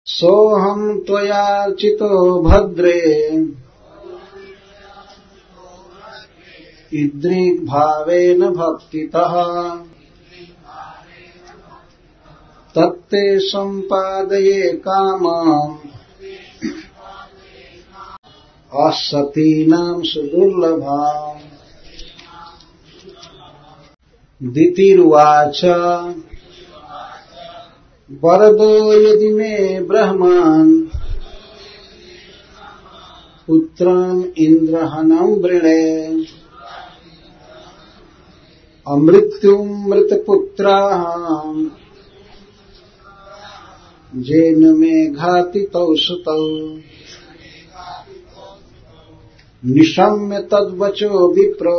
सोऽहं त्वयार्चितो भद्रे ईदृग्भावेन भक्तितः तत्ते सम्पादये कामान् असतीनां सुदुर्लभाम्। दितिरुवाच वरदो यदि मे ब्रह्मान् पुत्रम् इन्द्रहनं वृणे अमृत्युम् मृतपुत्राः जेन मे घातितौ सुतौ निशम्य तद्वचो विप्रो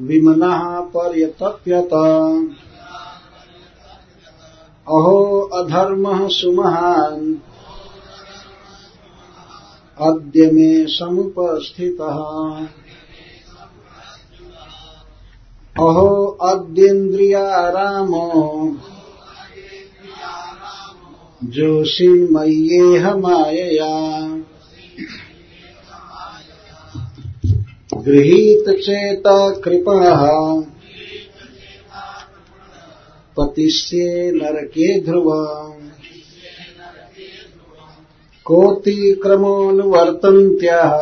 विमनः पर्यतप्यत अहो अधर्मः सुमहान् अद्य मे समुपस्थितः अहो अद्येन्द्रियारामो जोषिमय्येह मायया गृहीतचेता कृपणः पतिष्ये नरके ध्रुवम् कोटिक्रमोऽनुवर्तन्त्यः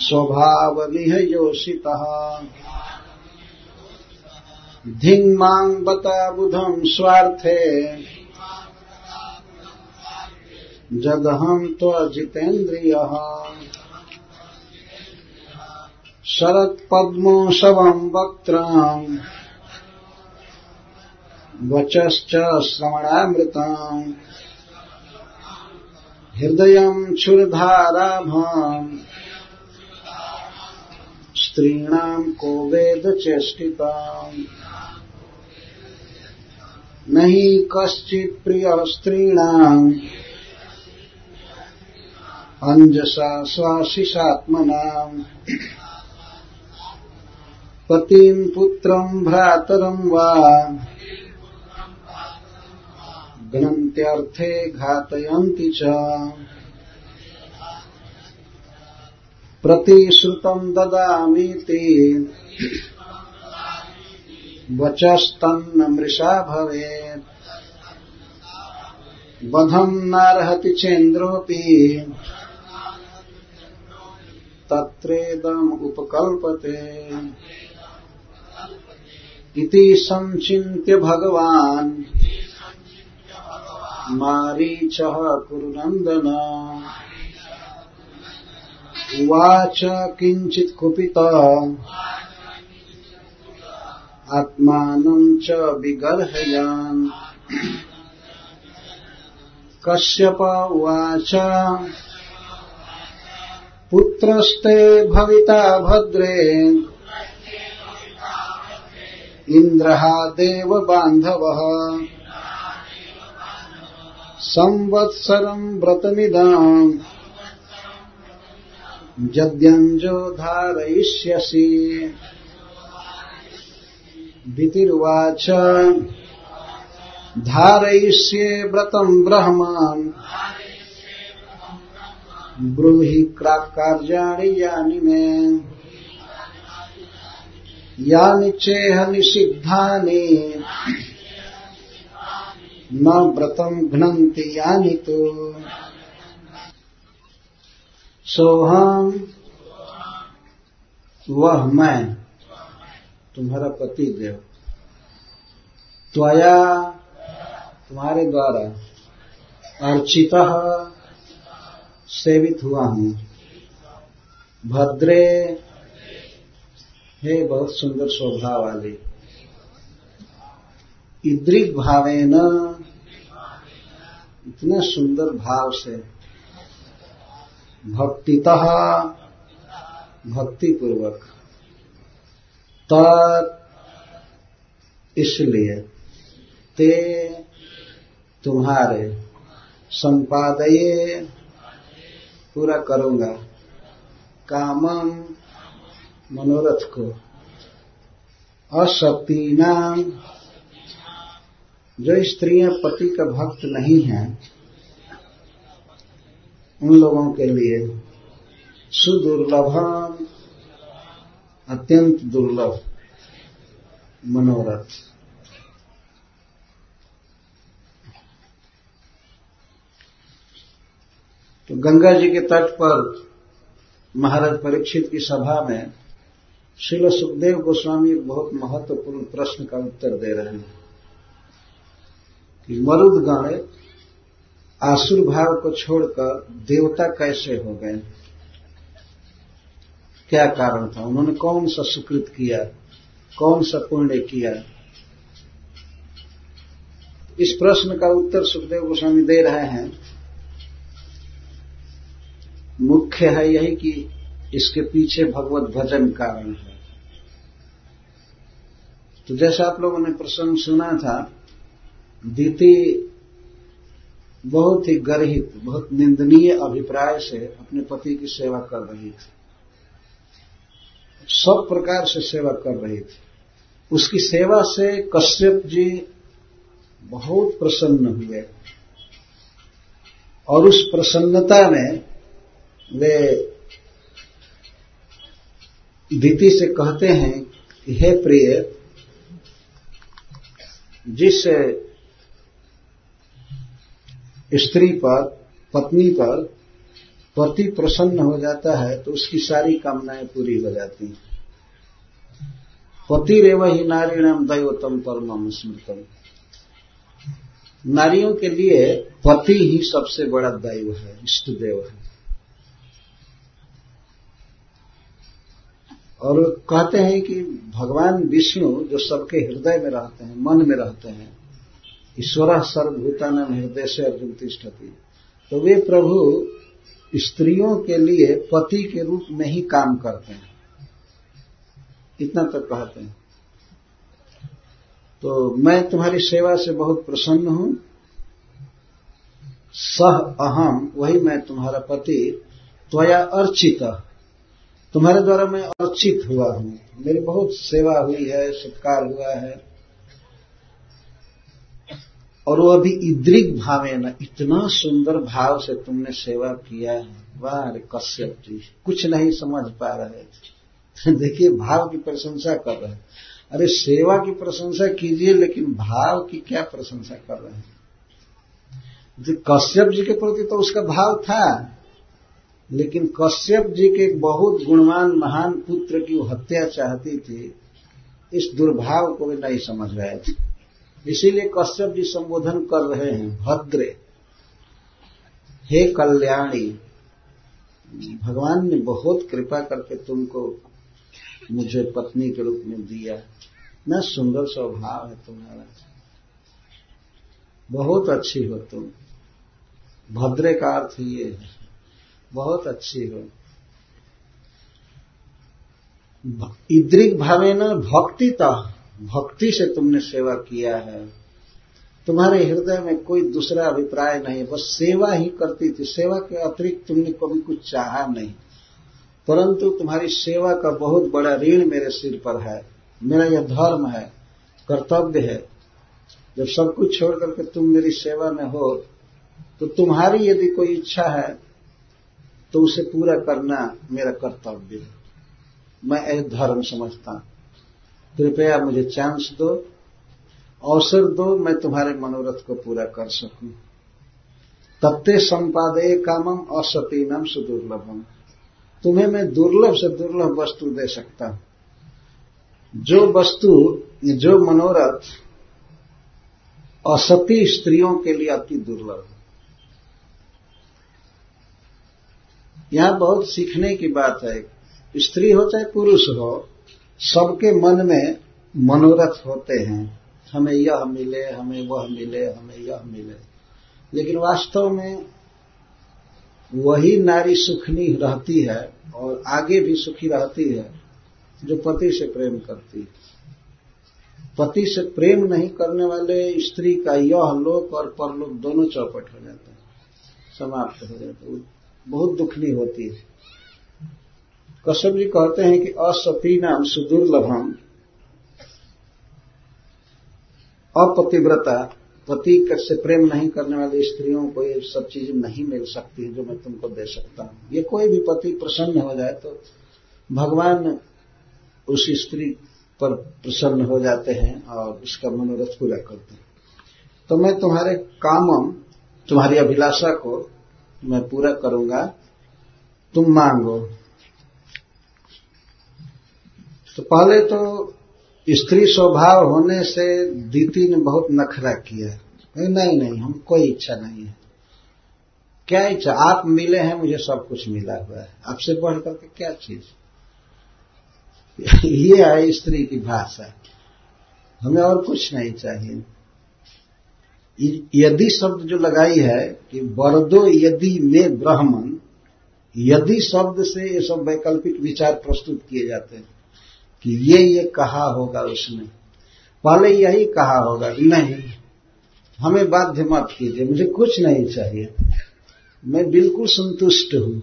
स्वभावमिह योषितः धिङ्मां बता बुधं स्वार्थे जदहं त्वजितेन्द्रियः शरत्पद्मोऽशवं वक्त्रम् वचश्च श्रवणामृतम् हृदयं क्षुरधाराभम् स्त्रीणां को वेद चेष्टिताम् न हि कश्चित् प्रियः स्त्रीणाम् अंजसा स्वाशिषात्मनाम् पतिं पुत्रं भ्रातरं वा घ्नन्त्यर्थे घातयन्ति च प्रतिश्रुतं ददामीति वचस्तन्न मृषा भवेत् वधं नार्हति चेन्द्रोऽपि तत्रेदम् उपकल्पते इति संचिन्त्य भगवान् मारीचः कुरुनन्दन उवाच किञ्चित् कुपितः आत्मानं च विगर्हयन् कश्यप उवाच पुत्रस्ते भविता भद्रे इन्द्रः देवबान्धवः संवत्सरं व्रतमिदं यद्यञ्जो धारयिष्यसि दितिरुवाच धारयिष्ये व्रतं ब्रह्मन् ब्रूहि कार्याणि यानि मे यानि चेह निषिद्धानि न व्रतं घ्नन्ति यानि तु सोहम वह मैं तुम्हारा पति देव त्वया तुम्हारे द्वारा अर्चितः सेवित हुआ हूँ भद्रे हे बहुत सुंदर शोभा वाली ईदृग् भावेन इतने सुंदर भाव से भक्तितः भक्ति पूर्वक तत् इसलिए ते तुम्हारे संपादये पूरा करूंगा कामम मनोरथ को असक्तिनां जो स्त्रियां पति का भक्त नहीं हैं, उन लोगों के लिए सुदुर्लभम, अत्यंत दुर्लभ मनोरथ। तो गंगा जी के तट पर महाराज परीक्षित की सभा में श्रील सुखदेव गोस्वामी एक बहुत महत्वपूर्ण प्रश्न का उत्तर दे रहे हैं कि मरुदगण आसुर भाव को छोड़कर देवता कैसे हो गए, क्या कारण था, उन्होंने कौन सा सुकृत किया, कौन सा पुण्य किया। इस प्रश्न का उत्तर सुखदेव गोस्वामी दे रहे हैं। मुख्य है यही कि इसके पीछे भगवत भजन कारण है। तो जैसा आप लोगों ने प्रसंग सुना था, दीति बहुत ही गर्हित, बहुत निंदनीय अभिप्राय से अपने पति की सेवा कर रही थी, सब प्रकार से सेवा कर रही थी। उसकी सेवा से कश्यप जी बहुत प्रसन्न हुए और उस प्रसन्नता में वे दीति से कहते हैं कि हे प्रिय, जिस स्त्री पर, पत्नी पर पति प्रसन्न हो जाता है तो उसकी सारी कामनाएं पूरी हो जाती हैं। पतिरेव हि नारीणाम दैवतम परमम स्मृतम। नारियों के लिए पति ही सबसे बड़ा दैव है, इष्ट देव है। और कहते हैं कि भगवान विष्णु जो सबके हृदय में रहते हैं, मन में रहते हैं, ईश्वरः सर्वभूतानां हृदय से अर्जुन तिष्ठति, तो वे प्रभु स्त्रियों के लिए पति के रूप में ही काम करते हैं, इतना तक कहते हैं। तो मैं तुम्हारी सेवा से बहुत प्रसन्न हूं, सह अहम, वही मैं तुम्हारा पति, त्वया अर्चित, तुम्हारे द्वारा मैं अर्चित हुआ हूं, मेरी बहुत सेवा हुई है, सत्कार हुआ है। और वो अभी इद्रिक भावे न, इतना सुंदर भाव से तुमने सेवा किया है, वाह रे कश्यप जी, कुछ नहीं समझ पा रहे थे। देखिए भाव की प्रशंसा कर रहे हैं। अरे सेवा की प्रशंसा कीजिए, लेकिन भाव की क्या प्रशंसा कर रहे हैं। जो कश्यप जी के प्रति तो उसका भाव था, लेकिन कश्यप जी के एक बहुत गुणवान महान पुत्र की वो हत्या चाहती थी, इस दुर्भाव को वे नहीं समझ रहे थे। इसीलिए कश्यप जी संबोधन कर रहे हैं, भद्रे, हे कल्याणी, भगवान ने बहुत कृपा करके तुमको मुझे पत्नी के रूप में दिया, न सुंदर स्वभाव है तुम्हारा, बहुत अच्छी हो तुम। भद्रे का अर्थ ये है, बहुत अच्छी हो। इद्रिक भावेन भक्तितः, भक्ति से तुमने सेवा किया है, तुम्हारे हृदय में कोई दूसरा अभिप्राय नहीं, बस सेवा ही करती थी, सेवा के अतिरिक्त तुमने कभी कुछ चाहा नहीं। परंतु तुम्हारी सेवा का बहुत बड़ा ऋण मेरे सिर पर है, मेरा यह धर्म है, कर्तव्य है। जब सब कुछ छोड़ करके तुम मेरी सेवा में हो, तो तुम्हारी यदि कोई इच्छा है तो उसे पूरा करना मेरा कर्तव्य है, मैं एक धर्म समझता हूं। कृपया मुझे चांस दो, अवसर दो, मैं तुम्हारे मनोरथ को पूरा कर सकूं। तत्ते संपादे कामम असतीनम सुदुर्लभम, तुम्हें मैं दुर्लभ से दुर्लभ वस्तु दे सकता हूं। जो वस्तु, जो मनोरथ असती स्त्रियों के लिए अति दुर्लभ है। यहां बहुत सीखने की बात है। स्त्री हो चाहे पुरुष हो, सबके मन में मनोरथ होते हैं, हमें यह मिले, हमें वह मिले, हमें यह मिले। लेकिन वास्तव में वही नारी सुखनी रहती है और आगे भी सुखी रहती है जो पति से प्रेम करती है। पति से प्रेम नहीं करने वाले स्त्री का यह लोक और परलोक दोनों चौपट हो जाते हैं, समाप्त हो जाते हैं, बहुत दुखनी होती है। कश्यप जी कहते हैं कि असतीनाम सुदुर्लभम, अपतिव्रता पति से प्रेम नहीं करने वाली स्त्रियों को ये सब चीजें नहीं मिल सकती जो मैं तुमको दे सकता हूं। ये कोई भी पति प्रसन्न हो जाए तो भगवान उस स्त्री पर प्रसन्न हो जाते हैं और उसका मनोरथ पूरा करते हैं। तो मैं तुम्हारे कामम, तुम्हारी अभिलाषा को मैं पूरा करूंगा, तुम मांगो। तो पहले तो स्त्री स्वभाव होने से दीति ने बहुत नखरा किया। नहीं, हम कोई इच्छा नहीं है। क्या इच्छा? आप मिले हैं, मुझे सब कुछ मिला हुआ है, आपसे बढ़ करके क्या चीज? ये है स्त्री की भाषा, हमें और कुछ नहीं चाहिए। यदि शब्द जो लगाई है कि वरदो यदि में ब्राह्मण, यदि शब्द से ये सब वैकल्पिक विचार प्रस्तुत किए जाते हैं कि ये कहा होगा उसने, पहले यही कहा होगा कि नहीं, हमें बाध्य मत कीजिए, मुझे कुछ नहीं चाहिए, मैं बिल्कुल संतुष्ट हूं,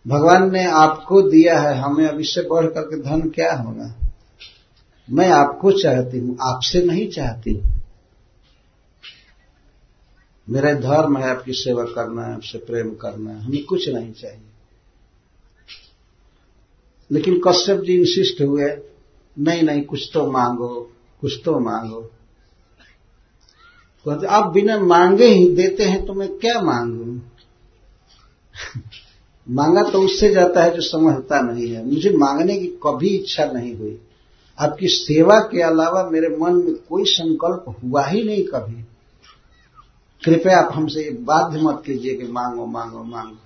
भगवान ने आपको दिया है, हमें अब इससे बढ़ करके धन क्या होगा, मैं आपको चाहती हूं, आपसे नहीं चाहती। मेरा धर्म है आपकी सेवा करना है, आपसे प्रेम करना है, हमें कुछ नहीं चाहिए। लेकिन कश्यप जी इंसिस्ट हुए, नहीं, कुछ तो मांगो, कुछ तो मांगो। कहते आप बिना मांगे ही देते हैं तो मैं क्या मांगू? मांगा तो उससे जाता है जो समझता नहीं है। मुझे मांगने की कभी इच्छा नहीं हुई, आपकी सेवा के अलावा मेरे मन में कोई संकल्प हुआ ही नहीं कभी। कृपया आप हमसे बाध्य मत कीजिए कि मांगो मांगो मांगो।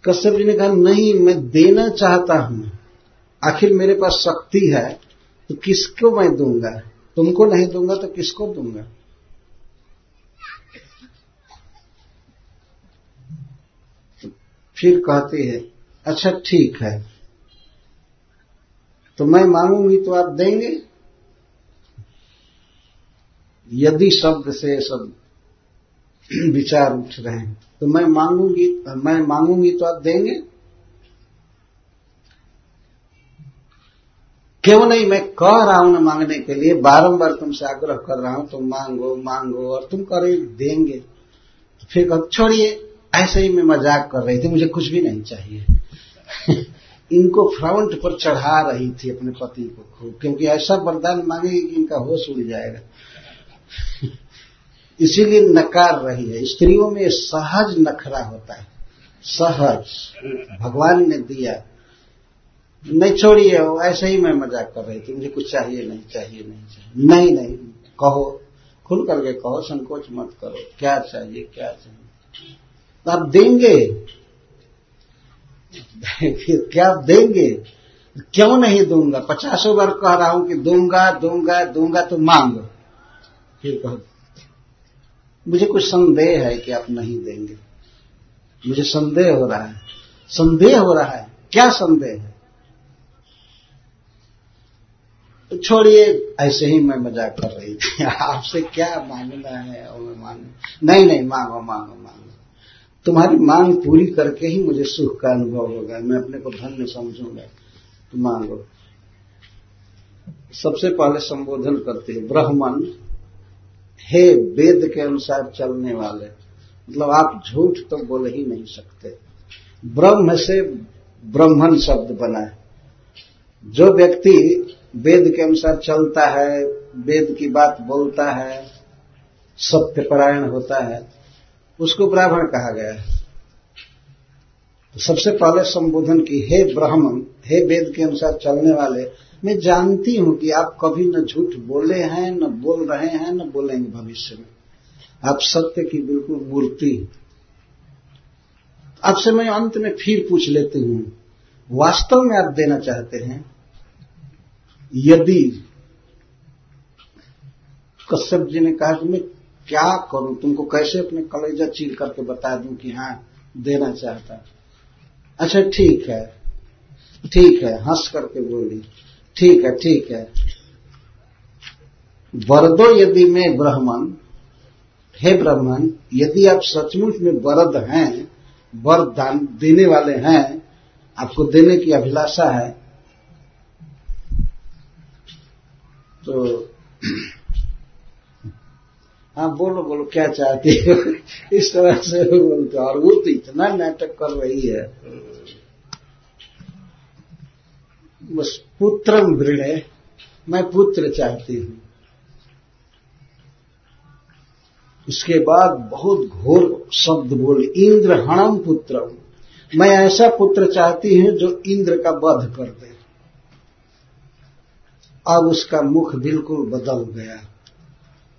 कश्यप जी ने कहा नहीं, मैं देना चाहता हूं, आखिर मेरे पास शक्ति है तो किसको मैं दूंगा? तुमको नहीं दूंगा तो किसको दूंगा? तो फिर कहते हैं अच्छा ठीक है, तो मैं मांगूंगी तो आप देंगे? यदि शब्द से सब विचार उठ रहे हैं, तो मैं मांगूंगी तो आप देंगे? क्यों नहीं, मैं कह रहा हूं ना मांगने के लिए, बारंबार तुमसे आग्रह कर रहा हूं, तो मांगो मांगो, और तुम कह रहे देंगे। तो फिर कहो छोड़िए, ऐसे ही मैं मजाक कर रही थी, मुझे कुछ भी नहीं चाहिए। इनको फ्रंट पर चढ़ा रही थी अपने पति को खूब, क्योंकि ऐसा वरदान मांगेगी कि इनका होश उड़ जाएगा। इसीलिए नकार रही है। स्त्रियों में सहज नखरा होता है, सहज भगवान ने दिया। नहीं छोड़िए, ऐसे ही मैं मजाक कर रही थी, मुझे कुछ चाहिए नहीं, चाहिए नहीं, चाहिए नहीं, कहो, खुल करके कहो, संकोच मत करो, क्या चाहिए क्या चाहिए, तो आप देंगे। फिर क्या देंगे? क्यों नहीं दूंगा? 50 बार कह रहा हूं कि दूंगा दूंगा दूंगा, तो मांगो। फिर कहो मुझे कुछ संदेह है कि आप नहीं देंगे, मुझे संदेह हो रहा है। संदेह हो रहा है? क्या संदेह है? तो छोड़िए, ऐसे ही मैं मजाक कर रही थी, आपसे क्या मांगना है? और मैं नहीं, मांगो मांगो मांगो, तुम्हारी मांग पूरी करके ही मुझे सुख का अनुभव होगा, मैं अपने को धन्य समझूंगा, तो मांगो। सबसे पहले संबोधन करते हैं ब्राह्मण, हे वेद के अनुसार चलने वाले, मतलब आप झूठ तो बोल ही नहीं सकते। ब्रह्म से ब्राह्मण शब्द बना है। जो व्यक्ति वेद के अनुसार चलता है, वेद की बात बोलता है, सत्यपरायण होता है, उसको ब्राह्मण कहा गया है। तो सबसे पहले संबोधन की, हे ब्राह्मण, हे वेद के अनुसार चलने वाले, मैं जानती हूं कि आप कभी न झूठ बोले हैं, न बोल रहे हैं, न बोलेंगे भविष्य में। आप सत्य की बिल्कुल मूर्ति। आपसे मैं अंत में फिर पूछ लेती हूं, वास्तव में आप देना चाहते हैं? यदि कश्यप जी ने कहा कि मैं क्या करूं, तुमको कैसे अपने कलेजा चीर करके बता दूं कि हां देना चाहता। अच्छा ठीक है, हंस करके बोली, ठीक है, वरदो यदि मैं ब्राह्मण, हे ब्राह्मण, यदि आप सचमुच में वरद हैं, वरदान देने वाले हैं, आपको देने की अभिलाषा है, तो हाँ बोलो बोलो क्या चाहती हो, इस तरह से बोलते। और वो तो इतना नाटक कर रही है, बस पुत्रम वृणे, मैं पुत्र चाहती हूं। उसके बाद बहुत घोर शब्द बोले, इंद्र हणम पुत्रम, मैं ऐसा पुत्र चाहती हूं जो इंद्र का वध कर दे। अब उसका मुख बिल्कुल बदल गया,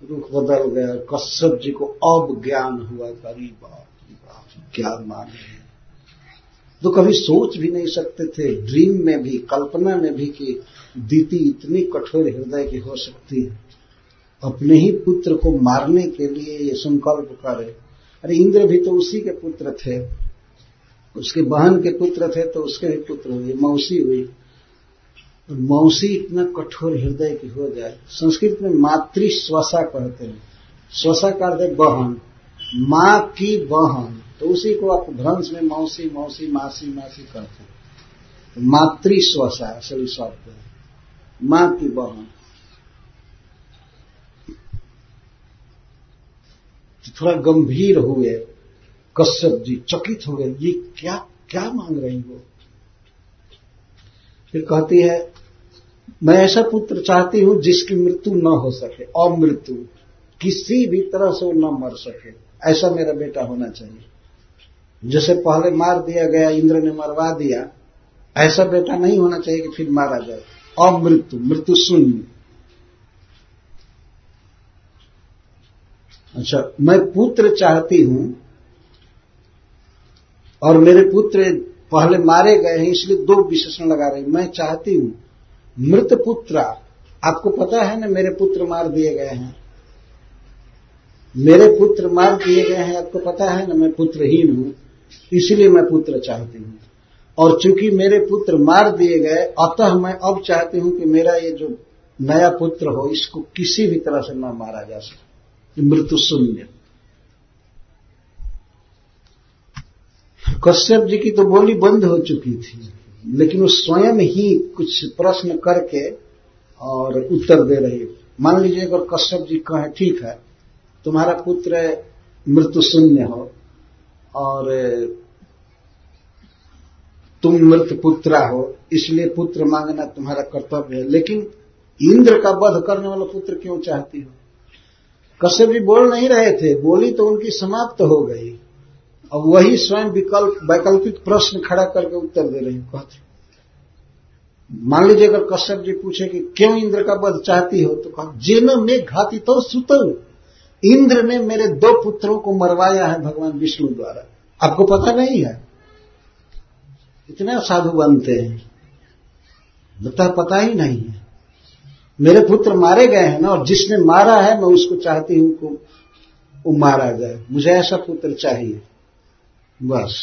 रुख बदल गया। कश्यप जी को अब ज्ञान हुआ, अरे बाप क्या माने, तो कभी सोच भी नहीं सकते थे, ड्रीम में भी, कल्पना में भी, कि दीति इतनी कठोर हृदय की हो सकती है, अपने ही पुत्र को मारने के लिए ये संकल्प करे। अरे इंद्र भी तो उसी के पुत्र थे, उसके बहन के पुत्र थे, तो उसके भी पुत्र हुए, मौसी हुई। मौसी इतना कठोर हृदय की हो जाए। संस्कृत में मातृ स्वसा कहते हैं, स्वसा का अर्थ है बहन, माँ की बहन, तो उसी को आप भ्रंश में मौसी मौसी मासी मासी कहते हैं। तो मातृ स्वसा असल शब्द है, माँ की बहन। तो थोड़ा गंभीर हुए कश्यप जी, चकित हो गए, ये क्या क्या मांग रही हो। फिर कहती है, मैं ऐसा पुत्र चाहती हूं जिसकी मृत्यु न हो सके, अमृत्यु, किसी भी तरह से वो न मर सके, ऐसा मेरा बेटा होना चाहिए। जैसे पहले मार दिया गया, इंद्र ने मरवा दिया, ऐसा बेटा नहीं होना चाहिए कि फिर मारा जाए। अमृत्यु, मृत्यु शून्य। अच्छा, मैं पुत्र चाहती हूं और मेरे पुत्र पहले मारे गए हैं, इसलिए दो विशेषण लगा रही। मैं चाहती हूं मृत पुत्र, आपको पता है ना मेरे पुत्र मार दिए गए हैं, मेरे पुत्र मार दिए गए हैं, आपको पता है ना, मैं पुत्रहीन हूं, इसलिए मैं पुत्र चाहती हूं। और चूंकि मेरे पुत्र मार दिए गए, अतः मैं अब चाहती हूं कि मेरा ये जो नया पुत्र हो, इसको किसी भी तरह से न मारा जा सके, मृत्यु शून्य। कश्यप जी की तो बोली बंद हो चुकी थी, लेकिन वो स्वयं ही कुछ प्रश्न करके और उत्तर दे रही है। मान लीजिए अगर कश्यप जी कहें, ठीक है तुम्हारा पुत्र मृत्यु शून्य हो और तुम मृत पुत्रा हो, इसलिए पुत्र मांगना तुम्हारा कर्तव्य है, लेकिन इंद्र का वध करने वाला पुत्र क्यों चाहती हो। कश्यप जी बोल नहीं रहे थे, बोली तो उनकी समाप्त हो गई। अब वही स्वयं वैकल्पिक प्रश्न खड़ा करके उत्तर दे रही कहते। मान लीजिए अगर कश्यप जी पूछे कि क्यों इंद्र का वध चाहती हो, तो कहा जेन में घाती तो सुतो, इंद्र ने मेरे दो पुत्रों को मरवाया है भगवान विष्णु द्वारा, आपको पता नहीं है। इतने साधु बनते हैं, लगता है पता ही नहीं है। मेरे पुत्र मारे गए हैं ना, और जिसने मारा है मैं उसको चाहती हूं कि वो मारा जाए, मुझे ऐसा पुत्र चाहिए, बस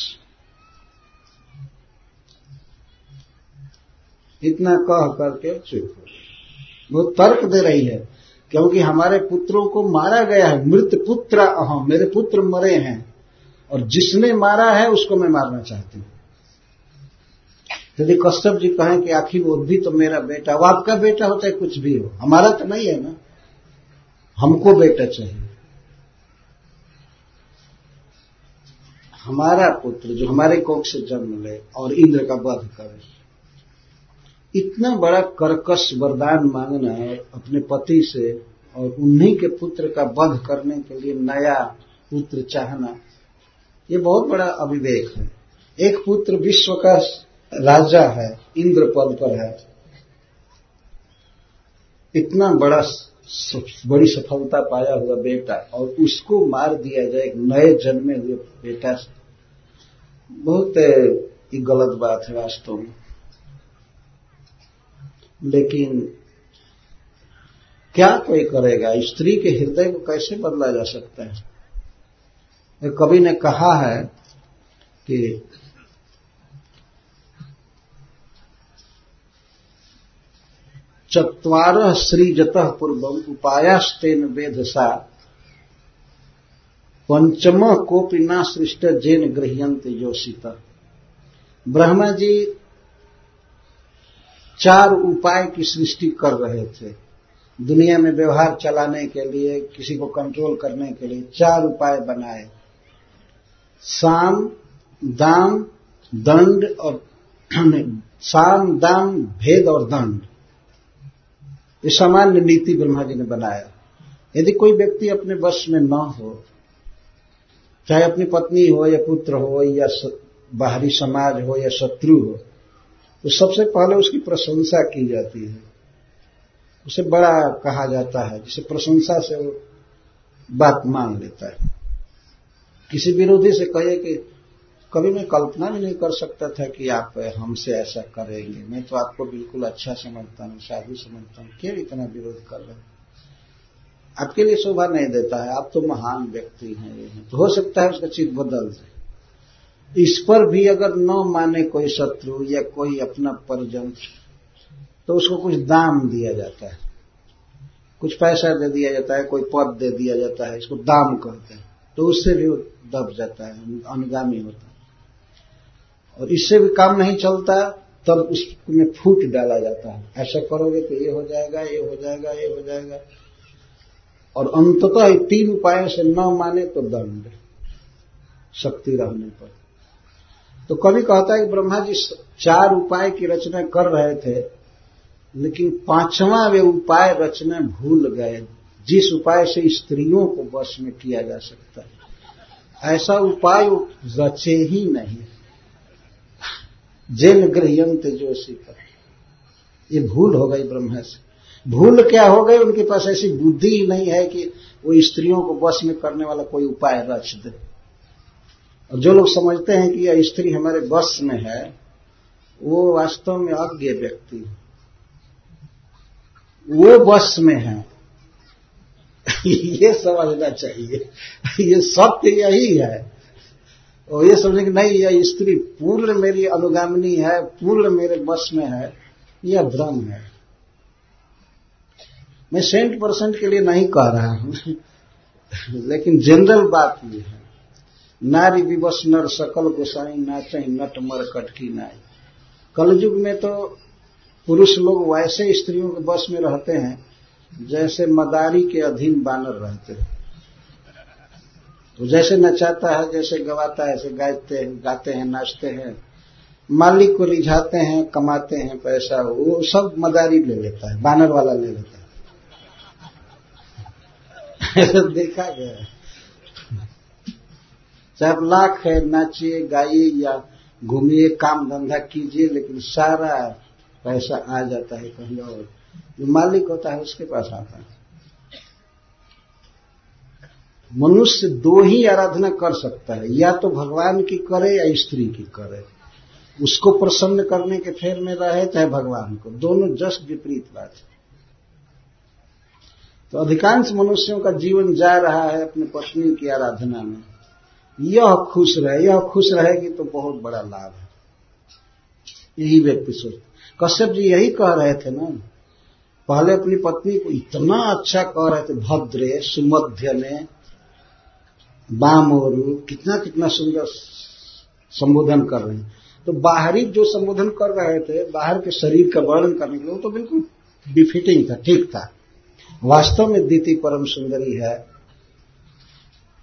इतना कह करके चुप हो। वो तर्क दे रही है, क्योंकि हमारे पुत्रों को मारा गया है, मृत पुत्र अहम, मेरे पुत्र मरे हैं, और जिसने मारा है उसको मैं मारना चाहती हूं। यदि कश्यप जी कहें कि आखिर वो भी तो मेरा बेटा, वो आपका बेटा होता है कुछ भी हो, हमारा तो नहीं है ना, हमको बेटा चाहिए, हमारा पुत्र जो हमारे कोख से जन्म ले और इंद्र का वध करे। इतना बड़ा कर्कश वरदान मांगना अपने पति से और उन्हीं के पुत्र का वध करने के लिए नया पुत्र चाहना, ये बहुत बड़ा अविवेक है। एक पुत्र विश्व का राजा है, इंद्र पद पर है, इतना बड़ी सफलता पाया हुआ बेटा, और उसको मार दिया जाए एक नए जन्मे हुए बेटा से, बहुत ही गलत बात है वास्तव में। लेकिन क्या कोई करेगा, स्त्री के हृदय को कैसे बदला जा सकता है। एक कवि ने कहा है कि चत्वारः सृजतः पूर्वम उपायास्तेन वेधसा पंचमः कोपि न सृष्ट जेन गृह्यन्ते योषितः। ब्रह्मा जी 4 उपाय की सृष्टि कर रहे थे, दुनिया में व्यवहार चलाने के लिए, किसी को कंट्रोल करने के लिए 4 उपाय बनाए। साम, दाम, दंड और साम, दाम, भेद और दंड। ये सामान्य नीति ब्रह्मा जी ने बनाया। यदि कोई व्यक्ति अपने वश में न हो, चाहे अपनी पत्नी हो या पुत्र हो या बाहरी समाज हो या शत्रु हो, तो सबसे पहले उसकी प्रशंसा की जाती है, उसे बड़ा कहा जाता है, जिसे प्रशंसा से वो बात मान लेता है। किसी विरोधी से कहे कि कभी मैं कल्पना भी नहीं कर सकता था कि आप हमसे ऐसा करेंगे, मैं तो आपको बिल्कुल अच्छा समझता हूँ, साधु समझता हूँ, क्यों इतना विरोध कर रहे हैं? आपके लिए शोभा नहीं देता है, आप तो महान व्यक्ति हैं। ये तो हो सकता है उसका चित्त बदल जाए। इस पर भी अगर न माने कोई शत्रु या कोई अपना परिजन, तो उसको कुछ दाम दिया जाता है, कुछ पैसा दे दिया जाता है, कोई पद दे दिया जाता है, इसको दाम कहते हैं। तो उससे भी वो दब जाता है, अनुगामी होता है। और इससे भी काम नहीं चलता, तब उसमें फूट डाला जाता है, ऐसा करोगे तो ये हो जाएगा, ये हो जाएगा, ये हो जाएगा। और अंततः 3 उपायों से न माने तो दंड, शक्ति रहने पर। तो कभी कहता है कि ब्रह्मा जी 4 उपाय की रचना कर रहे थे, लेकिन 5वां वे उपाय रचना भूल गए, जिस उपाय से स्त्रियों को वश में किया जा सकता है। ऐसा उपाय रचे ही नहीं। जेन गृह्यंत जोशी पर, ये भूल हो गई ब्रह्मा से। भूल क्या हो गई, उनके पास ऐसी बुद्धि ही नहीं है कि वो स्त्रियों को वश में करने वाला कोई उपाय रच दे। और जो लोग समझते हैं कि यह स्त्री हमारे वश में है, वो वास्तव में अज्ञ व्यक्ति, वो वश में है। ये समझना चाहिए, ये सत्य यही है। और ये समझे कि नहीं, यह स्त्री पूर्ण मेरी अनुगामिनी है, पूर्ण मेरे वश में है, यह भ्रम है। मैं 100% के लिए नहीं कह रहा हूं, लेकिन जनरल बात ये है। नारी विवश नर सकल गोसाई नाचे नट मर कटकी नाई। कलयुग में तो पुरुष लोग वैसे स्त्रियों के वश में रहते हैं जैसे मदारी के अधीन बानर रहते हैं। तो जैसे नचाता है, जैसे गवाता है, ऐसे गाते हैं, नाचते हैं, मालिक को रिझाते हैं, कमाते हैं पैसा, वो सब मदारी ले लेता है, बानर वाला ले लेता है। देखा गया है। चाहे आप लाख है, नाचिए, गाइए या घूमिए, काम धंधा कीजिए, लेकिन सारा पैसा आ जाता है कहीं और। जो मालिक होता है उसके पास आता है। मनुष्य 2 ही आराधना कर सकता है, या तो भगवान की करे या स्त्री की करे। उसको प्रसन्न करने के फेर में रहे चाहे भगवान को, दोनों जस्ट विपरीत बात है। तो अधिकांश मनुष्यों का जीवन जा रहा है अपनी पत्नी की आराधना में। यह खुश रहेगी तो बहुत बड़ा लाभ है, यही व्यक्ति सोचता। कश्यप जी यही कह रहे थे ना, पहले अपनी पत्नी को इतना अच्छा कह रहे थे, भद्रे सुमध्य ने बामोरु, कितना कितना सुंदर संबोधन कर रहे हैं। तो बाहरी जो संबोधन कर रहे थे, बाहर के शरीर का वर्णन करने के लिए, वो तो बिल्कुल बिफिटिंग था, ठीक था। वास्तव में दीति परम सुंदरी है,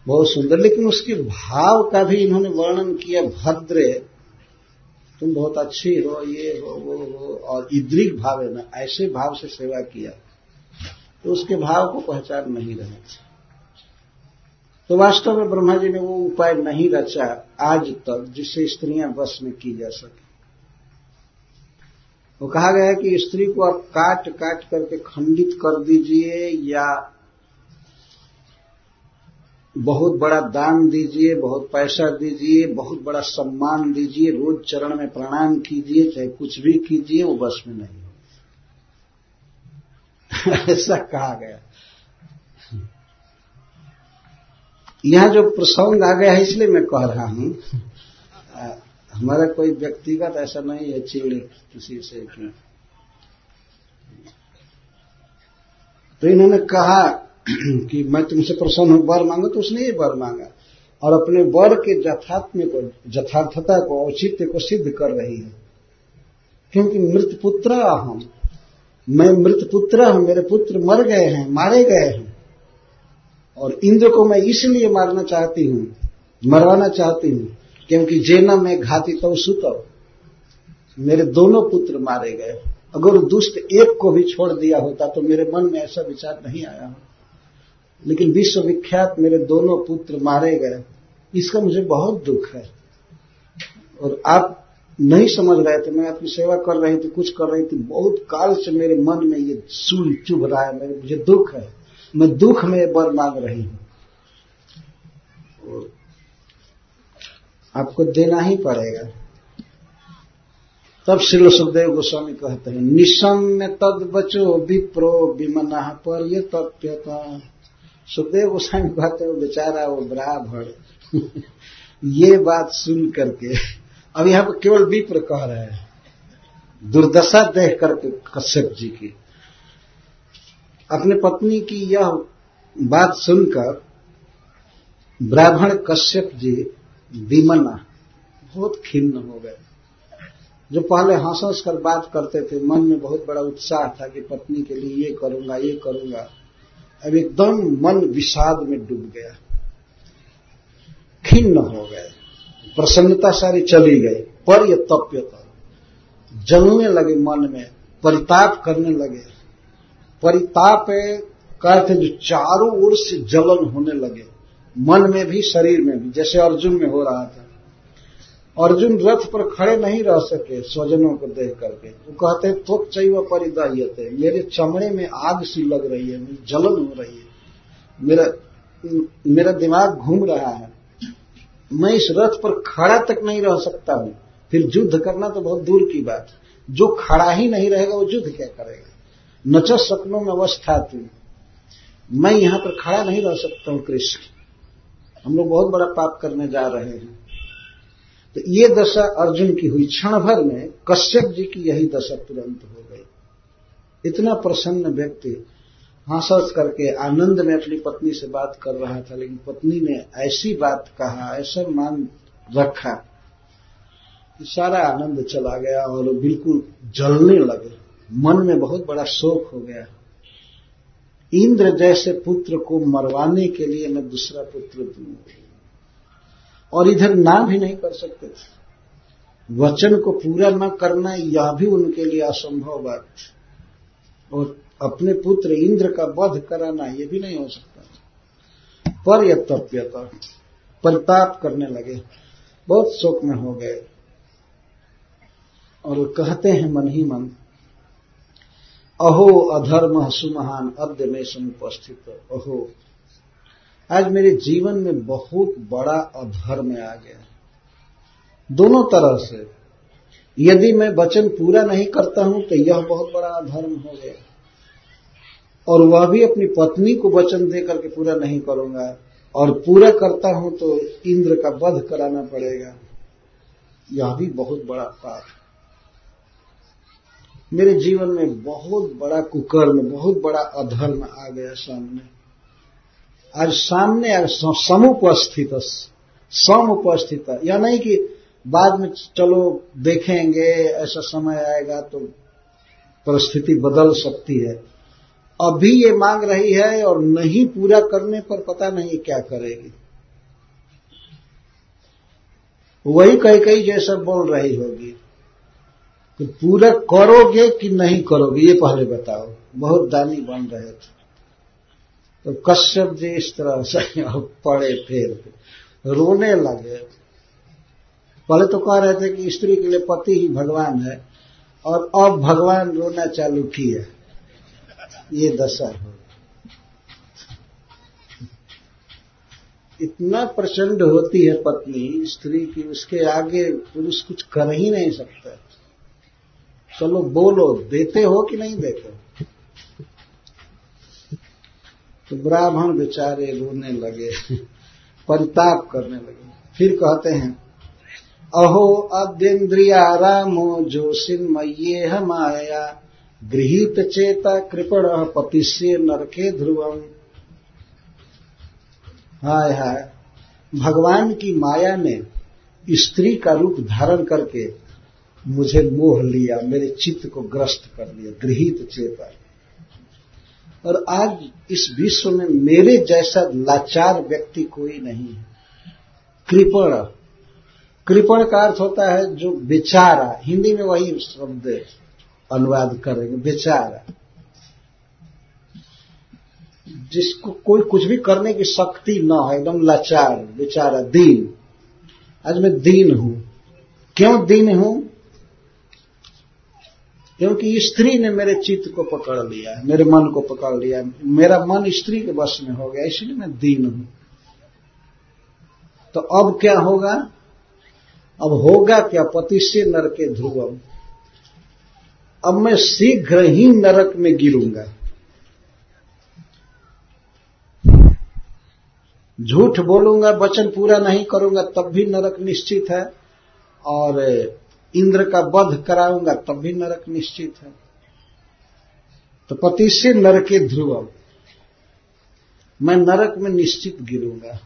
बहुत सुंदर, लेकिन उसके भाव का भी इन्होंने वर्णन किया। भद्रे, तुम बहुत अच्छी हो, ये हो, वो हो, और इद्रिक भाव है ना, ऐसे भाव से सेवा किया तो उसके भाव को पहचान नहीं रहे। तो वास्तव में ब्रह्मा जी ने वो उपाय नहीं रचा आज तक जिससे स्त्रियां वश में की जा सके। वो कहा गया है कि स्त्री को आप काट काट करके खंडित कर दीजिए, या बहुत बड़ा दान दीजिए, बहुत पैसा दीजिए, बहुत बड़ा सम्मान दीजिए, रोज चरण में प्रणाम कीजिए, चाहे कुछ भी कीजिए, वो वश में नहीं। ऐसा कहा गया। यहां जो प्रसंग आ गया है, इसलिए मैं कह रहा हूं, हमारा कोई व्यक्तिगत ऐसा नहीं है चिड़ किसी से कि। तो इन्होंने कहा कि मैं तुमसे प्रसन्न हूं, वर मांगो, तो उसने ये वर मांगा और अपने वर के यथार्थता को, औचित्य को सिद्ध कर रही है। क्योंकि मृत पुत्र अहम, मैं मृत पुत्र हूं, मेरे पुत्र मर गए हैं, मारे गए हैं, और इंद्र को मैं इसलिए मारना चाहती हूं, मरवाना चाहती हूं, क्योंकि जेना में घाती तो सुतव, मेरे दोनों पुत्र मारे गए। अगर दुष्ट एक को भी छोड़ दिया होता तो मेरे मन में ऐसा विचार नहीं आया हो, लेकिन विश्वविख्यात मेरे दोनों पुत्र मारे गए, इसका मुझे बहुत दुख है। और आप नहीं समझ रहे थे, मैं आपकी सेवा कर रही थी, कुछ कर रही थी, बहुत काल से मेरे मन में ये सूल चुभ रहा है, मुझे दुख है, मैं दुख में वर मांग रही हूं, आपको देना ही पड़ेगा। तब श्री सुखदेव गोस्वामी कहते हैं, निशम्य तद बचो विप्रो विमनः पर्यतप्यता। सुखदेव गोस्वामी कहते हैं, बेचारा वो ब्राह्मण ये बात सुन करके, अब यहां पर केवल विप्र कह रहे हैं, दुर्दशा देख करके कश्यप जी की, अपने पत्नी की यह बात सुनकर ब्राह्मण कश्यप जी विमना, बहुत खिन्न हो गए। जो पहले हंस हंस कर बात करते थे, मन में बहुत बड़ा उत्साह था कि पत्नी के लिए ये करूंगा ये करूंगा, अब एकदम मन विषाद में डूब गया, खिन्न हो गए, प्रसन्नता सारी चली गई। पर्यतप्यता, जलने लगे मन में, परिताप करने लगे। परिताप का अर्थ जो चारों ओर से जलन होने लगे, मन में भी शरीर में भी, जैसे अर्जुन में हो रहा था। अर्जुन रथ पर खड़े नहीं रह सके स्वजनों को देख करके, वो कहते त्वक चैव परिदाह्यते, मेरे चमड़े में आग सी लग रही है, मेरी जलन हो रही है, मेरा दिमाग घूम रहा है, मैं इस रथ पर खड़ा तक नहीं रह सकता हूं, फिर युद्ध करना तो बहुत दूर की बात। जो खड़ा ही नहीं रहेगा वो युद्ध क्या करेगा। नच सपनों में अवस्था थी, मैं यहां पर खड़ा नहीं रह सकता हूं कृष्ण, हम लोग बहुत बड़ा पाप करने जा रहे हैं। तो ये दशा अर्जुन की हुई। क्षण भर में कश्यप जी की यही दशा तुरंत हो गई। इतना प्रसन्न व्यक्ति हंस हंस करके आनंद में अपनी पत्नी से बात कर रहा था, लेकिन पत्नी ने ऐसी बात कहा, ऐसा मान रखा, सारा आनंद चला गया और बिल्कुल जलने लगे, मन में बहुत बड़ा शोक हो गया। इंद्र जैसे पुत्र को मरवाने के लिए मैं दूसरा पुत्र दूंगा, और इधर ना भी नहीं कर सकते थे। वचन को पूरा न करना यह भी उनके लिए असंभव बात, और अपने पुत्र इंद्र का वध कराना यह भी नहीं हो सकता। पर्यतप्यता, परिताप करने लगे, बहुत शोक में हो गए, और कहते हैं मन ही मन, अहो अधर्म सुमहान अद्य में समुपस्थित। अहो, आज मेरे जीवन में बहुत बड़ा अधर्म आ गया, दोनों तरह से। यदि मैं वचन पूरा नहीं करता हूं तो यह बहुत बड़ा अधर्म हो गया, और वह भी अपनी पत्नी को वचन दे करके पूरा नहीं करूंगा, और पूरा करता हूं तो इंद्र का वध कराना पड़ेगा, यह भी बहुत बड़ा पाप। मेरे जीवन में बहुत बड़ा कुकर्म, बहुत बड़ा अधर्म आ गया सामने। आज सामने समुपस्थित, या नहीं कि बाद में चलो देखेंगे, ऐसा समय आएगा तो परिस्थिति बदल सकती है। अभी ये मांग रही है और नहीं पूरा करने पर पता नहीं क्या करेगी। वही कई जैसा बोल रही होगी कि पूरा करोगे कि नहीं करोगे, ये पहले बताओ। बहुत दानी बन रहे थे तो कश्यप जी इस तरह से पड़े, फिर रोने लगे। पहले तो कह रहे थे कि स्त्री के लिए पति ही भगवान है, और अब भगवान रोना चालू किया। ये दशा हो, इतना प्रचंड होती है पत्नी स्त्री की, उसके आगे पुरुष कुछ कर ही नहीं सकता। चलो बोलो, देते हो कि नहीं देते हो। तो ब्राह्मण बेचारे रोने लगे, परिताप करने लगे। फिर कहते हैं, अहो अद्येन्द्रिया रामो जोषिन्मय्येह माया गृहीत चेता कृपण पतिष्ये नरके ध्रुवम। हाय हाय, भगवान की माया ने स्त्री का रूप धारण करके मुझे मोह लिया, मेरे चित्त को ग्रस्त कर लिया, गृहीत चेता। और आज इस विश्व में मेरे जैसा लाचार व्यक्ति कोई नहीं है। कृपण, कृपण का अर्थ होता है जो बेचारा, हिंदी में वही शब्द अनुवाद करेंगे, बेचारा, जिसको कोई कुछ भी करने की शक्ति न हो, एकदम लाचार, बेचारा, दीन। आज मैं दीन हूं। क्यों दीन हूं? क्योंकि स्त्री ने मेरे चित्त को पकड़ लिया, मेरे मन को पकड़ लिया, मेरा मन स्त्री के वश में हो गया, इसलिए मैं दीन हूं। तो अब क्या होगा? अब होगा क्या? पति से नरके ध्रुवम। अब मैं शीघ्र ही नरक में गिरूंगा। झूठ बोलूंगा, वचन पूरा नहीं करूंगा, तब भी नरक निश्चित है। और इंद्र का वध कराऊंगा, तब भी नरक निश्चित है। तो पति से नरके ध्रुवम, मैं नरक में निश्चित गिरूंगा।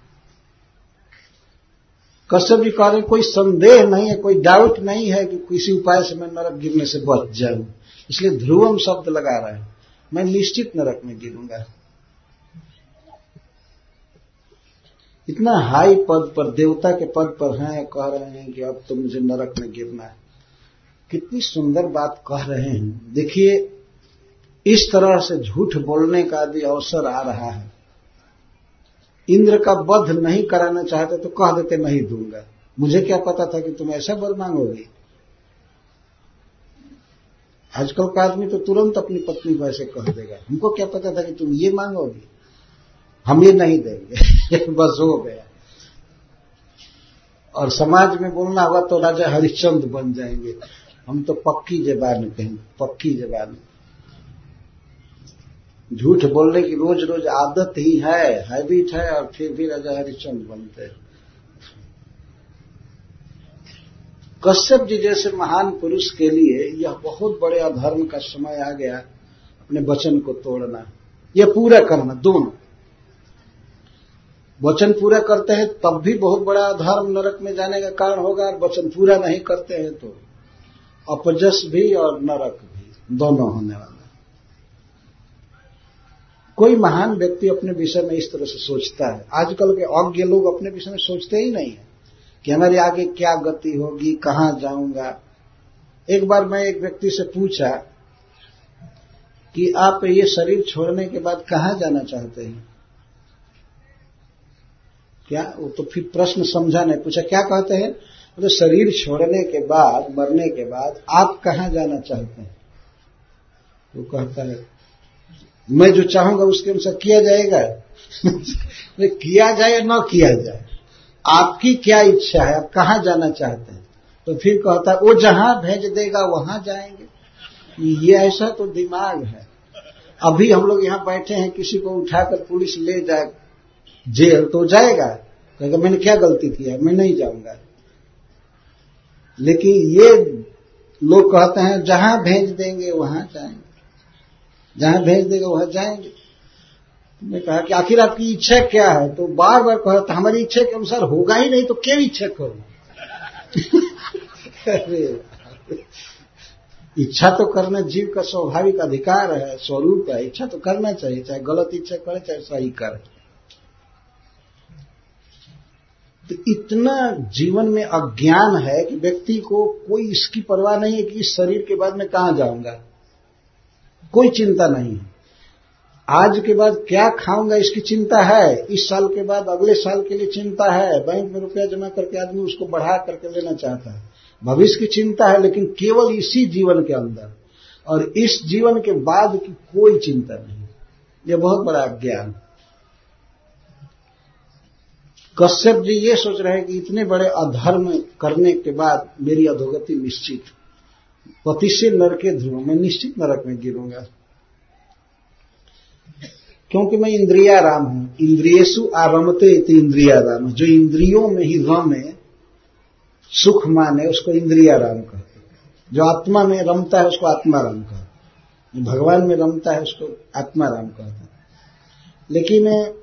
कश्यप जी कह रहे कोई संदेह नहीं है, कोई डाउट नहीं है कि किसी उपाय से मैं नरक गिरने से बच जाऊं, इसलिए ध्रुवम शब्द लगा रहे हैं, मैं निश्चित नरक में गिरूंगा। इतना हाई पद पर, देवता के पद पर हैं, कह रहे हैं कि अब तो मुझे नरक में गिरना है। कितनी सुंदर बात कह रहे हैं। देखिए, इस तरह से झूठ बोलने का भी अवसर आ रहा है। इंद्र का वध नहीं कराना चाहते तो कह देते नहीं दूंगा, मुझे क्या पता था कि तुम ऐसा वर मांगोगे। आजकल का आदमी तो तुरंत अपनी पत्नी को ऐसे कह देगा, हमको क्या पता था कि तुम ये मांगोगे, हम ये नहीं देंगे। बस हो गया। और समाज में बोलना हुआ तो राजा हरिश्चंद्र बन जाएंगे। हम तो पक्की जबान कहेंगे, पक्की जबान। झूठ बोलने की रोज रोज आदत ही है, हैबिट है, और फिर भी राजा हरिश्चंद्र बनते हैं। कश्यप जी जैसे महान पुरुष के लिए यह बहुत बड़े अधर्म का समय आ गया। अपने वचन को तोड़ना, यह पूरा करना, दोनों। वचन पूरा करते हैं तब भी बहुत बड़ा अधर्म, नरक में जाने का कारण होगा, और वचन पूरा नहीं करते हैं तो अपजस भी और नरक भी दोनों होने वाला। कोई महान व्यक्ति अपने विषय में इस तरह से सोचता है। आजकल के अज्ञ लोग अपने विषय में सोचते ही नहीं है कि हमारे आगे क्या गति होगी, कहां जाऊंगा। एक बार मैं एक व्यक्ति से पूछा कि आप ये शरीर छोड़ने के बाद कहां जाना चाहते हैं? क्या? वो तो फिर प्रश्न समझा नहीं, पूछा क्या कहते हैं? तो शरीर छोड़ने के बाद, मरने के बाद आप कहां जाना चाहते हैं? वो कहता है मैं जो चाहूंगा उसके अनुसार किया जाएगा। किया जाए या न किया जाए, आपकी क्या इच्छा है, आप कहां जाना चाहते हैं? तो फिर कहता है वो जहां भेज देगा वहां जाएंगे। ये ऐसा तो दिमाग है। अभी हम लोग यहां बैठे हैं, किसी को उठाकर पुलिस ले जाए जेल तो जाएगा, कहेगा मैंने क्या गलती की है, मैं नहीं जाऊंगा। लेकिन ये लोग कहते हैं जहां भेज देंगे वहां जाएंगे, जहां भेज देगा वहां जाएंगे। मैं कहा कि आखिर आपकी इच्छा क्या है? तो बार बार कहता हमारी इच्छा के अनुसार होगा ही नहीं तो क्या इच्छा करूं? इच्छा तो करना जीव का स्वाभाविक अधिकार है, स्वरूप है। इच्छा तो करना चाहिए, चाहे गलत इच्छा करे चाहे सही करे। तो इतना जीवन में अज्ञान है कि व्यक्ति को कोई इसकी परवाह नहीं है कि इस शरीर के बाद मैं कहां जाऊंगा, कोई चिंता नहीं है। आज के बाद क्या खाऊंगा इसकी चिंता है, इस साल के बाद अगले साल के लिए चिंता है। बैंक में रुपया जमा करके आदमी उसको बढ़ा करके लेना चाहता है, भविष्य की चिंता है, लेकिन केवल इसी जीवन के अंदर, और इस जीवन के बाद की कोई चिंता नहीं। यह बहुत बड़ा अज्ञान। कश्यप जी ये सोच रहे हैं कि इतने बड़े अधर्म करने के बाद मेरी अधोगति निश्चित, पति से नरके ध्रुव, मैं निश्चित नरक में गिरूंगा, क्योंकि मैं इंद्रियाराम हूं। इंद्रियेषु आरमते इति इंद्रियाराम, जो इंद्रियों में ही रमे, सुख माने, उसको इंद्रियाराम कहते हैं। जो आत्मा में रमता है उसको आत्माराम कहते हैं, भगवान में रमता है उसको आत्माराम कहते हैं। लेकिन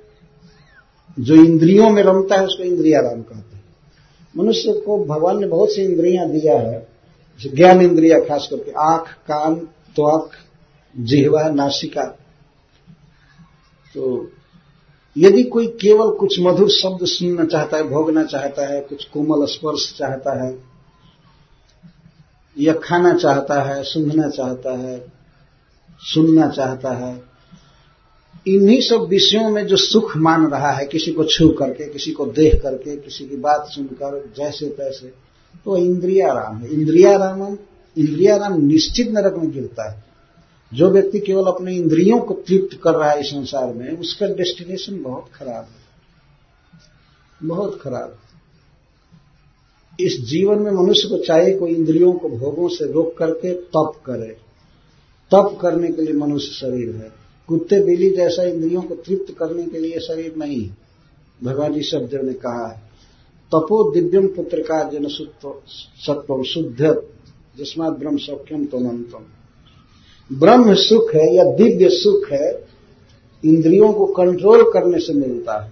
जो इंद्रियों में रमता है उसको इंद्रियाराम कहते हैं। मनुष्य को भगवान ने बहुत सी इंद्रियां दिया है, ज्ञान इंद्रिया खास करके आंख, कान, त्वक, जिह्वा, नासिका। तो यदि कोई केवल कुछ मधुर शब्द सुनना चाहता है, भोगना चाहता है, कुछ कोमल स्पर्श चाहता है, या खाना चाहता है, सूंघना चाहता है, सुनना चाहता है, इन्हीं सब विषयों में जो सुख मान रहा है, किसी को छू करके, किसी को देख करके, किसी की बात सुनकर, जैसे तैसे, तो इंद्रियाराम है। इंद्रियाराम निश्चित नरक में गिरता है। जो व्यक्ति केवल अपने इंद्रियों को तृप्त कर रहा है इस संसार में, उसका डेस्टिनेशन बहुत खराब है, बहुत खराब। इस जीवन में मनुष्य को चाहिए कोई इंद्रियों को भोगों से रोक करके तप करे। तप करने के लिए मनुष्य शरीर है। कुत्ते बिल्ली जैसा इंद्रियों को तृप्त करने के लिए शरीर नहीं। भगवान जी शब्द ने कहा है, तपो दिव्यम पुत्र का जन सत्वम शुद्ध जिस्मात ब्रह्म सौख्यम तोमंतम। ब्रह्म सुख है या दिव्य सुख है, इंद्रियों को कंट्रोल करने से मिलता है।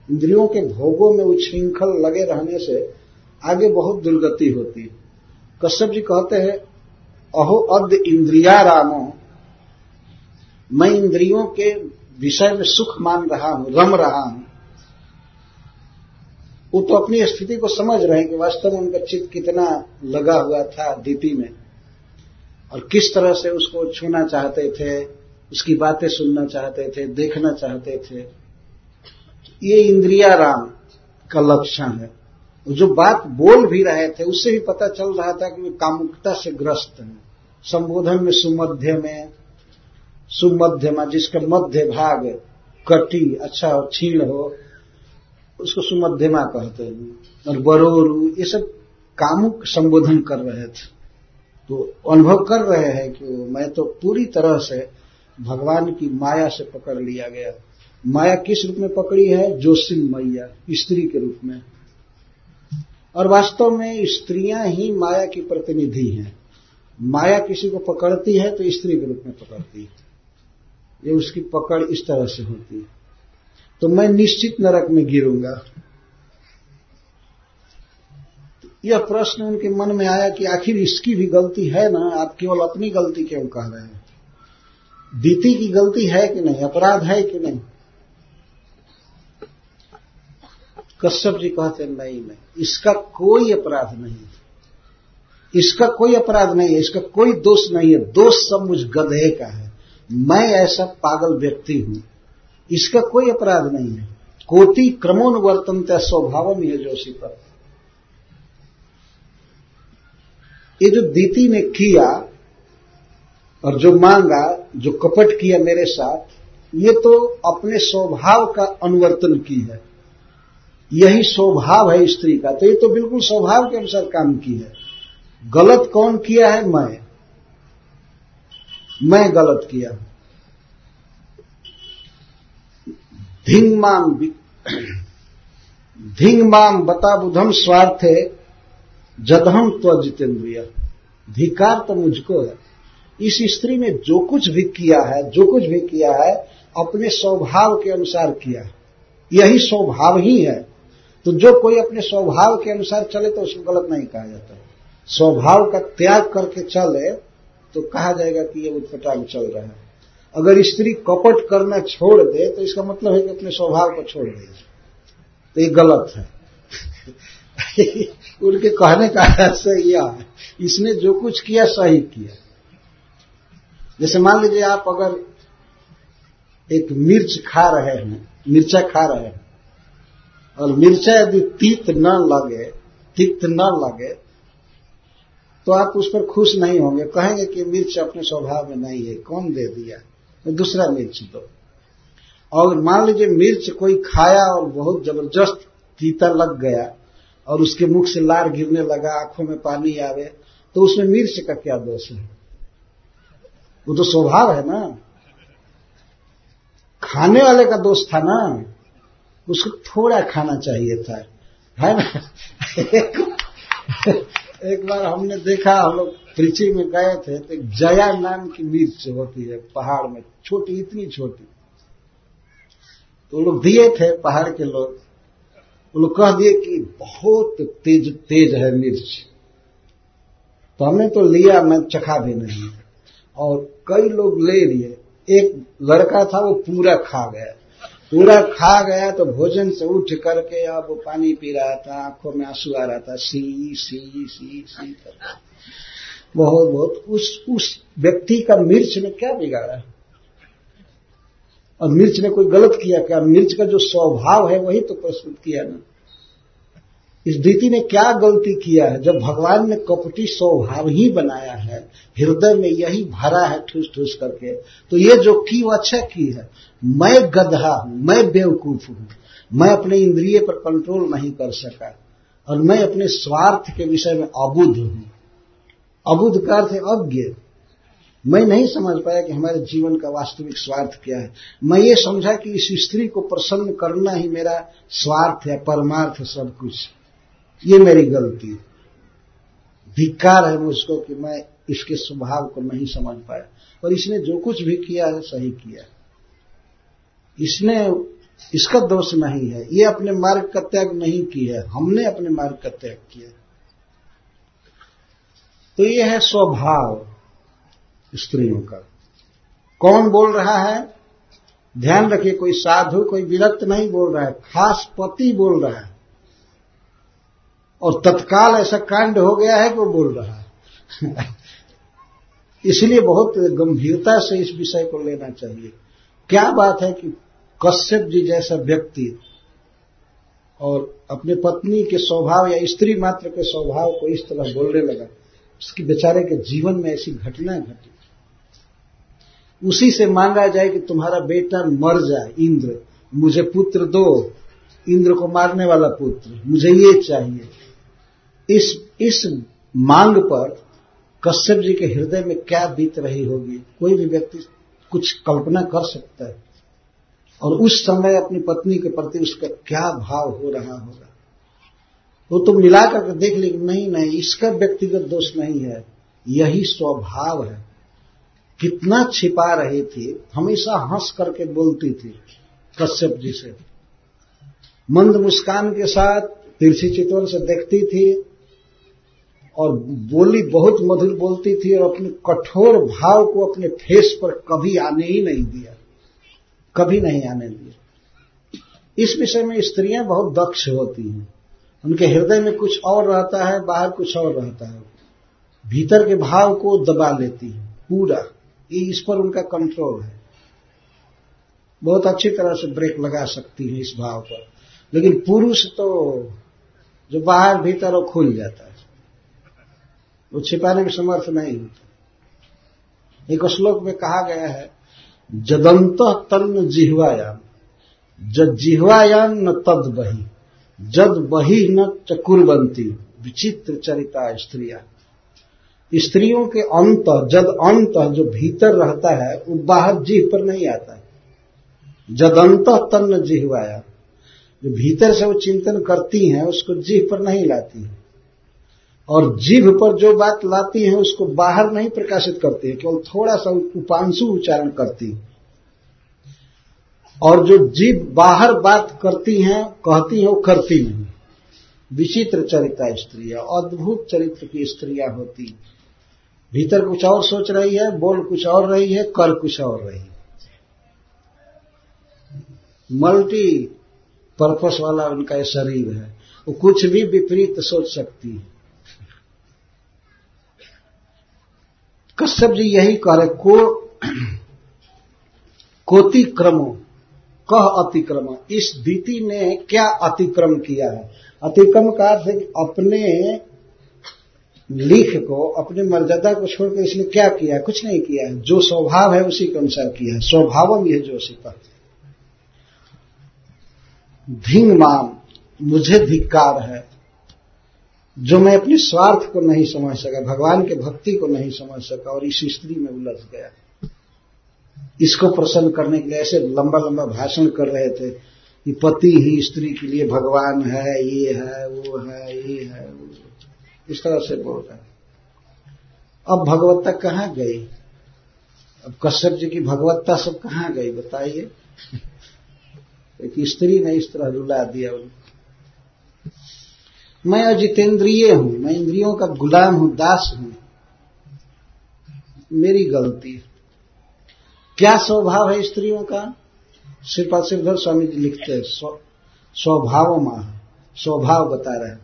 इंद्रियों के भोगों में उच्छृंखल लगे रहने से आगे बहुत दुर्गति होती है। कश्यप जी कहते हैं, अहो अद्य इंद्रियारामो, मैं इंद्रियों के विषय में सुख मान रहा हूं, रम रहा हूं। वो तो अपनी स्थिति को समझ रहे हैं कि वास्तव में उनका चित्त कितना लगा हुआ था डीपी में, और किस तरह से उसको छूना चाहते थे, उसकी बातें सुनना चाहते थे, देखना चाहते थे। ये इंद्रियाराम का लक्षण है। जो बात बोल भी रहे थे उससे भी पता चल रहा था कि वे कामुकता से ग्रस्त हैं। संबोधन में सुमध्यमा, जिसका मध्य भाग कटी अच्छा और क्षीण हो, उसको सुमध्यमा कहते हैं। और बरोरु, ये सब कामुक संबोधन कर रहे थे। तो अनुभव कर रहे हैं कि मैं तो पूरी तरह से भगवान की माया से पकड़ लिया गया। माया किस रूप में पकड़ी है? जोशिन मैया, स्त्री के रूप में। और वास्तव में स्त्रियां ही माया की प्रतिनिधि हैं। माया किसी को पकड़ती है तो स्त्री के रूप में पकड़ती है। ये उसकी पकड़ इस तरह से होती है। तो मैं निश्चित नरक में गिरूंगा। यह प्रश्न उनके मन में आया कि आखिर इसकी भी गलती है ना, आप केवल अपनी गलती क्यों कह रहे हैं? दीति की गलती है कि नहीं, अपराध है कि नहीं? कश्यप जी कहते नहीं, इसका कोई अपराध नहीं, इसका कोई अपराध नहीं है, इसका कोई दोष नहीं है। दोष सब मुझ गधे का है। मैं ऐसा पागल व्यक्ति हूं, इसका कोई अपराध नहीं है। कोटि क्रमोनुवर्तनता स्वभावम है जोशी पर। ये जो दीति ने किया और जो मांगा, जो कपट किया मेरे साथ, ये तो अपने स्वभाव का अनुवर्तन की है। यही स्वभाव है स्त्री का, तो ये तो बिल्कुल स्वभाव के अनुसार काम की है। गलत कौन किया है? मैं गलत किया। धिंग माम बता बुधम स्वार्थे जदहम त्वजितेन्द्रिय। धिकार तो मुझको है। इस स्त्री ने जो कुछ भी किया है अपने स्वभाव के अनुसार किया। यही स्वभाव ही है। तो जो कोई अपने स्वभाव के अनुसार चले तो उसको गलत नहीं कहा जाता। स्वभाव का त्याग करके चले तो कहा जाएगा कि ये उत्पटांग चल रहा है। अगर स्त्री कपट करना छोड़ दे तो इसका मतलब है कि अपने स्वभाव को छोड़ दे, तो ये गलत है। उनके कहने का ऐसा यह है, इसने जो कुछ किया सही किया। जैसे मान लीजिए आप अगर एक मिर्चा खा रहे हैं और मिर्चा यदि तीत न लगे तो आप उस पर खुश नहीं होंगे, कहेंगे कि मिर्च अपने स्वभाव में नहीं है, कौन दे दिया, तो दूसरा मिर्च दो। और मान लीजिए मिर्च कोई खाया और बहुत जबरदस्त तीता लग गया और उसके मुख से लार गिरने लगा, आंखों में पानी आवे, तो उसमें मिर्च का क्या दोष है? वो तो स्वभाव है ना, खाने वाले का दोष था ना, उसको थोड़ा खाना चाहिए था, है ना। एक बार हमने देखा, हम लोग त्रिची में गए थे तो एक जया नाम की मिर्च होती है पहाड़ में, छोटी, इतनी छोटी, तो लोग दिए थे पहाड़ के लोग, वो लोग कह दिए कि बहुत तेज है मिर्च। तो हमने तो लिया, मैं चखा भी नहीं, और कई लोग ले लिए। एक लड़का था वो पूरा खा गया तो भोजन से उठ करके अब वो पानी पी रहा था, आंखों में आंसू आ रहा था, सी सी सी सी बहुत। उस व्यक्ति का मिर्च ने क्या बिगाड़ा, और मिर्च ने कोई गलत किया क्या? मिर्च का जो स्वभाव है वही तो प्रस्तुत किया ना। इस दीति ने क्या गलती किया है? जब भगवान ने कपटी स्वभाव ही बनाया है, हृदय में यही भरा है ठूस ठूस करके, तो ये जो की वो अच्छा की है। मैं गधा हूं, मैं बेवकूफ हूं, मैं अपने इंद्रिय पर कंट्रोल नहीं कर सका, और मैं अपने स्वार्थ के विषय में अबुद्ध हूं। अबुद्ध का अर्थ है अज्ञ। मैं नहीं समझ पाया कि हमारे जीवन का वास्तविक स्वार्थ क्या है। मैं ये समझा कि इस स्त्री को प्रसन्न करना ही मेरा स्वार्थ है, परमार्थ, सब कुछ। ये मेरी गलती, धिक्कार है मुझको कि मैं इसके स्वभाव को नहीं समझ पाया। और इसने जो कुछ भी किया है सही किया, इसका दोष नहीं है। ये अपने मार्ग का त्याग नहीं किया है, हमने अपने मार्ग का त्याग किया। तो ये है स्वभाव स्त्रियों का। कौन बोल रहा है? ध्यान रखिए, कोई साधु, कोई विरक्त नहीं बोल रहा है, खास पति बोल रहा है। और तत्काल ऐसा कांड हो गया है कि वो बोल रहा है। इसलिए बहुत गंभीरता से इस विषय को लेना चाहिए। क्या बात है कि कश्यप जी जैसा व्यक्ति और अपने पत्नी के स्वभाव या स्त्री मात्र के स्वभाव को इस तरह बोलने लगा, उसकी बेचारे के जीवन में ऐसी घटना घटी। उसी से मांगा जाए कि तुम्हारा बेटा मर जाए, इंद्र, मुझे पुत्र दो, इंद्र को मारने वाला पुत्र, मुझे ये चाहिए। इस मांग पर कश्यप जी के हृदय में क्या बीत रही होगी, कोई भी व्यक्ति कुछ कल्पना कर सकता है। और उस समय अपनी पत्नी के प्रति उसका क्या भाव हो रहा होगा, वो तो मिला करके देख ली। नहीं, इसका व्यक्तिगत दोष नहीं है, यही स्वभाव है। कितना छिपा रही थी, हमेशा हंस करके बोलती थी कश्यप जी से, मंद मुस्कान के साथ तिरछी चितवन से देखती थी, और बोली बहुत मधुर बोलती थी, और अपने कठोर भाव को अपने फेस पर कभी आने ही नहीं दिया, कभी नहीं आने दिया। इस विषय में स्त्रियां बहुत दक्ष होती हैं। उनके हृदय में कुछ और रहता है, बाहर कुछ और रहता है। भीतर के भाव को दबा लेती है पूरा, इस पर उनका कंट्रोल है। बहुत अच्छी तरह से ब्रेक लगा सकती है इस भाव पर। लेकिन पुरुष तो जो बाहर भीतर वो खुल जाता है, वो छिपाने में समर्थ नहीं होता। एक श्लोक में कहा गया है, जदंतः तन्न जिह्वायाम, जद जिह्वायाम न तद बहि, जद बहि न चकुर्वंती विचित्र चरिता स्त्रिया। स्त्रियों के अंत, जद अंत जो भीतर रहता है वो बाहर जीभ पर नहीं आता है। जदंतः तन्न जिह्वायाम, जो भीतर से वो चिंतन करती हैं उसको जीभ पर नहीं लाती है, और जीभ पर जो बात लाती है उसको बाहर नहीं प्रकाशित करती है, केवल थोड़ा सा उपांशु उच्चारण करती है। और जो जीभ बाहर बात करती हैं, कहती हैं, वो करती नहीं। विचित्र चरिता स्त्रियां, अद्भुत चरित्र की स्त्रियां होती, भीतर कुछ और सोच रही है, बोल कुछ और रही है, कर कुछ और रही है। मल्टी पर्पस वाला उनका ये शरीर है, वो कुछ भी विपरीत सोच सकती है। कश्यप जी यही कह रहे, कोतिक्रमो कह अतिक्रम। इस दीति ने क्या अतिक्रम किया है? अतिक्रम का अर्थ है कि अपने लिख को, अपनी मर्यादा को छोड़कर इसने क्या किया है? कुछ नहीं किया है, जो स्वभाव है उसी के अनुसार किया है। स्वभावम यह जोशिता धिंग माम, मुझे धिक्कार है जो मैं अपने स्वार्थ को नहीं समझ सका, भगवान के भक्ति को नहीं समझ सका और इस स्त्री में उलझ गया। इसको प्रसन्न करने के लिए ऐसे लंबा लंबा भाषण कर रहे थे कि पति ही स्त्री के लिए भगवान है, ये है, वो है, ये है, वो, इस तरह से बोल रहे हैं। अब भगवत्ता कहाँ गई? अब कश्यप जी की भगवत्ता सब कहाँ गई बताइए? एक स्त्री ने इस तरह रुला दिया उनको। मैं अजितेंद्रिय हूं, मैं इंद्रियों का गुलाम हूं, दास हूं, मेरी गलती है। क्या स्वभाव है स्त्रियों का? श्रीपाद श्रीधर स्वामी जी लिखते हैं, स्वभाव माह, स्वभाव बता रहे हैं।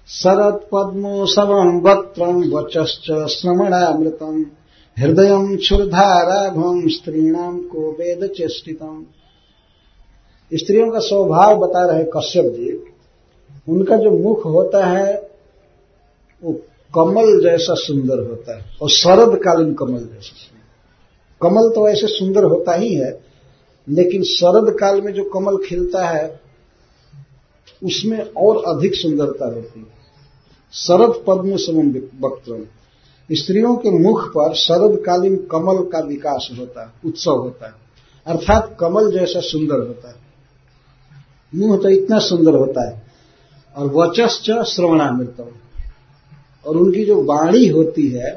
शरद पद्मो समम वक्त्रम वचश्च श्रवणामृतम हृदयम क्षुरधाराभम स्त्रीणाम को वेद चेष्टितम। स्त्रियों का स्वभाव बता रहे कश्यप जी। उनका जो मुख होता है वो कमल जैसा सुंदर होता है, और शरदकालीन कमल जैसा सुंदर। कमल तो ऐसे सुंदर होता ही है, लेकिन शरद काल में जो कमल खिलता है उसमें और अधिक सुंदरता होती है। शरद पद्म समम वक्त्रम, स्त्रियों के मुख पर शरदकालीन कमल का विकास होता है, उत्सव होता है, अर्थात कमल जैसा सुंदर होता है। मुंह तो इतना सुंदर होता है। और वचश्च श्रवणामृतम, और उनकी जो वाणी होती है,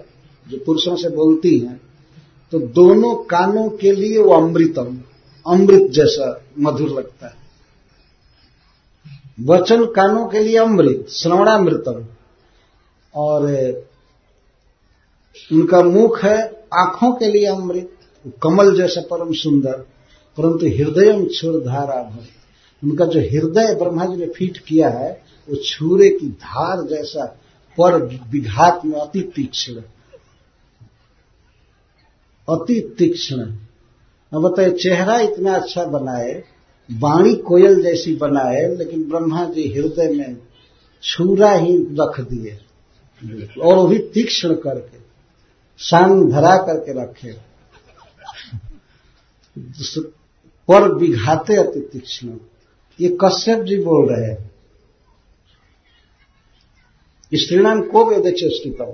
जो पुरुषों से बोलती हैं, तो दोनों कानों के लिए वो अमृतम, अमृत जैसा मधुर लगता है। वचन कानों के लिए अमृत, श्रवणामृतम, और उनका मुख है आंखों के लिए अमृत, कमल जैसा परम सुंदर, परंतु हृदयम क्षुरधाराभम, उनका जो हृदय ब्रह्मा जी ने फीट किया है वो छुरे की धार जैसा, पर विघात में अति तीक्ष्ण, अति तीक्ष्ण। अब बताए, चेहरा इतना अच्छा बनाए, वाणी कोयल जैसी बनाए, लेकिन ब्रह्मा जी हृदय में छुरा ही रख दिए, और वो भी तीक्ष्ण करके, शान धरा करके रखे, पर विघाते अति तीक्ष्ण। ये कश्यप जी बोल रहे हैं। स्त्रीणाम को वेद चेष्टितम्,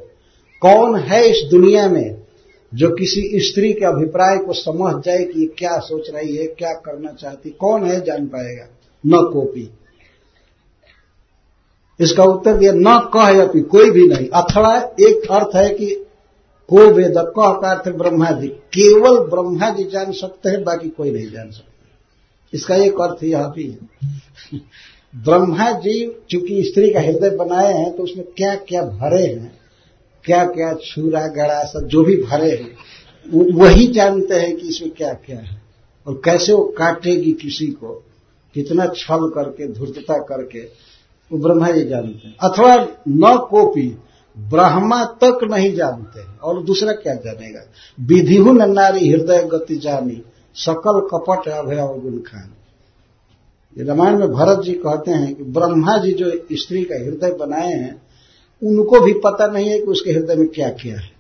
कौन है इस दुनिया में जो किसी स्त्री के अभिप्राय को समझ जाए कि ये क्या सोच रही है, क्या करना चाहती, कौन है जान पाएगा? न कोपी। इसका उत्तर दिया न कह अपि, कोई भी नहीं। अथवा एक अर्थ है कि को वेद, कह का अर्थ ब्रह्मा जी, केवल ब्रह्मा जी जान सकते हैं, बाकी कोई नहीं जान सकता। इसका एक अर्थ यह भी है। ब्रह्मा जी चूंकि स्त्री का हृदय बनाए हैं, तो उसमें क्या क्या भरे हैं, क्या क्या छुरा गड़ा सब जो भी भरे हैं, वही जानते हैं कि इसमें क्या क्या है, और कैसे वो काटेगी किसी को, कितना छल करके, धूर्तता करके, वो ब्रह्मा जी जानते हैं। अथवा न कोपी, ब्रह्मा तक नहीं जानते हैं, और दूसरा क्या जानेगा? विधिहु न नारी हृदय गति जानी, सकल कपट अभय अवगुण खान। ये रामायण में भरत जी कहते हैं कि ब्रह्मा जी जो स्त्री का हृदय बनाए हैं, उनको भी पता नहीं है कि उसके हृदय में क्या क्या है।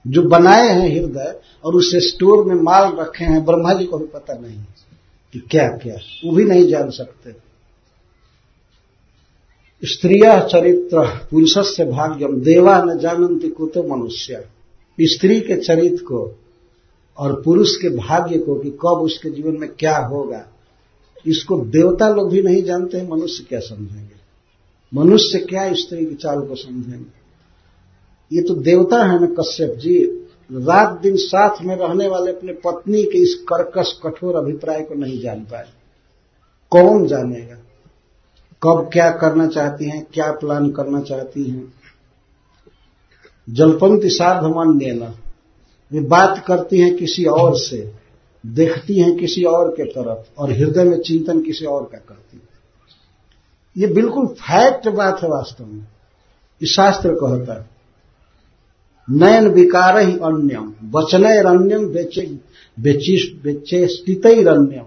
जो बनाए हैं हृदय और उसे स्टोर में माल रखे हैं, ब्रह्मा जी को भी पता नहीं कि क्या क्या, वो भी नहीं जान सकते। स्त्रिया चरित्र पुरुषस्य भाग्यम देवा न जानन्ति कुतो मनुष्य। स्त्री के चरित्र को और पुरुष के भाग्य को कि कब उसके जीवन में क्या होगा, इसको देवता लोग भी नहीं जानते हैं, मनुष्य क्या समझेंगे? मनुष्य क्या स्त्री की चाल को समझेंगे? ये तो देवता है ना कश्यप जी, रात दिन साथ में रहने वाले अपने पत्नी के इस कर्कश कठोर अभिप्राय को नहीं जान पाए। कौन जानेगा कब क्या करना चाहती हैं, क्या प्लान करना चाहती हैं? जल्पन्ति सार्धमन्येन, वे बात करती हैं किसी और से, देखती हैं किसी और के तरफ, और हृदय में चिंतन किसी और का करती हैं। ये बिल्कुल फैक्ट बात है वास्तव में। ये शास्त्र कहता है नयन विकार ही अन्यम वचनैरन्यम बेचेष्टितैरन्यम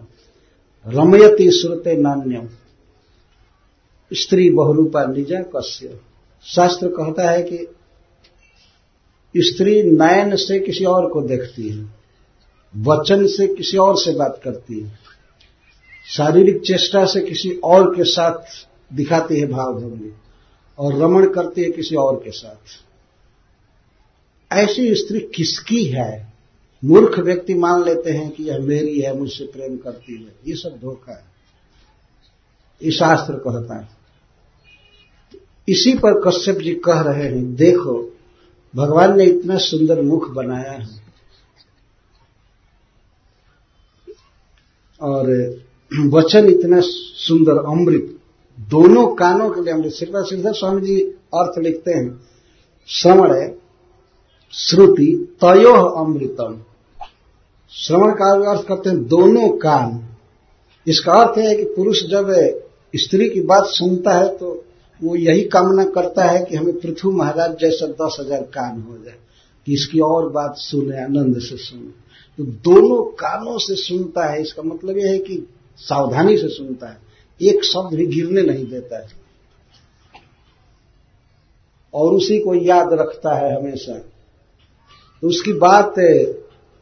रमयति श्रुते नान्यम स्त्री बहुरूपा निजा कस्य। शास्त्र कहता है कि स्त्री नयन से किसी और को देखती है, वचन से किसी और से बात करती है, शारीरिक चेष्टा से किसी और के साथ दिखाती है भाव भंगी, और रमण करती है किसी और के साथ। ऐसी स्त्री किसकी है? मूर्ख व्यक्ति मान लेते हैं कि यह मेरी है, मुझसे प्रेम करती है। ये सब धोखा है, ये शास्त्र कहता है। इसी पर कश्यप जी कह रहे हैं, देखो भगवान ने इतना सुंदर मुख बनाया है, और वचन इतना सुंदर अमृत, दोनों कानों के लिए अमृत। श्रीपाद श्रीधर स्वामी जी अर्थ लिखते हैं, श्रवण श्रुति तयोः अमृतम। श्रवण का अर्थ करते हैं दोनों कान। इसका अर्थ है कि पुरुष जब स्त्री की बात सुनता है तो वो यही कामना करता है कि हमें पृथु महाराज जैसा 10,000 कान हो जाए कि इसकी और बात सुने, आनंद से सुने। तो दोनों कानों से सुनता है। इसका मतलब यह है कि सावधानी से सुनता है, एक शब्द भी गिरने नहीं देता है और उसी को याद रखता है हमेशा। तो उसकी बात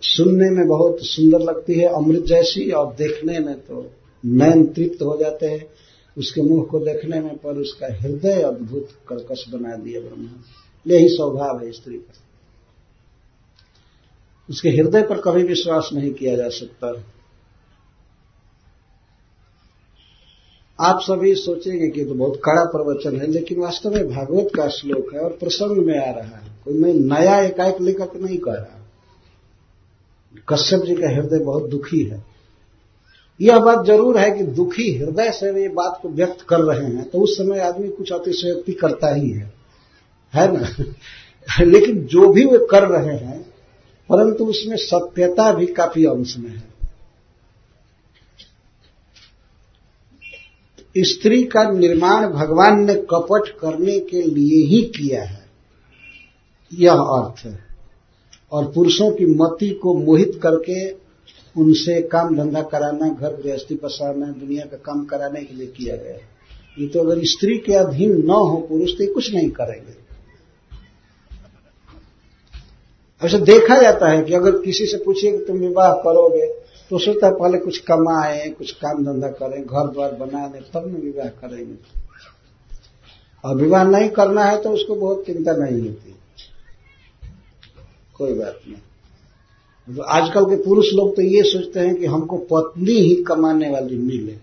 सुनने में बहुत सुंदर लगती है, अमृत जैसी, और देखने में तो नयन तृप्त हो जाते हैं। उसके मुख को देखने में पर उसका हृदय अद्भुत कर्कश बना दिया ब्रह्मा। यही स्वभाव है स्त्री का। उसके हृदय पर कभी विश्वास नहीं किया जा सकता। आप सभी सोचेंगे कि तो बहुत कड़ा प्रवचन है, लेकिन वास्तव में भागवत का श्लोक है और प्रसंग में आ रहा है। कोई मैं नया एकाएक लेकर के नहीं कह रहा। कश्यप जी का हृदय बहुत दुखी है। यह बात जरूर है कि दुखी हृदय से वे बात को व्यक्त कर रहे हैं, तो उस समय आदमी कुछ अतिशयोक्ति करता ही है ना। लेकिन जो भी वे कर रहे हैं, परंतु उसमें सत्यता भी काफी अंश में है। स्त्री का निर्माण भगवान ने कपट करने के लिए ही किया है, यह अर्थ है। और पुरुषों की मति को मोहित करके उनसे काम धंधा कराना, घर गृहस्थी बसाना, दुनिया का काम कराने के लिए किया गया है। ये तो अगर स्त्री के अधीन न हो पुरुष तो कुछ नहीं करेंगे। ऐसा देखा जाता है कि अगर किसी से पूछिए कि तुम विवाह करोगे तो सोचता है पहले कुछ कमाएं, कुछ काम धंधा करें, घर द्वार बना लें, तब न विवाह करेंगे। और विवाह नहीं करना है तो उसको बहुत चिंता नहीं होती, कोई बात नहीं। तो आजकल के पुरुष लोग तो ये सोचते हैं कि हमको पत्नी ही कमाने वाली मिले,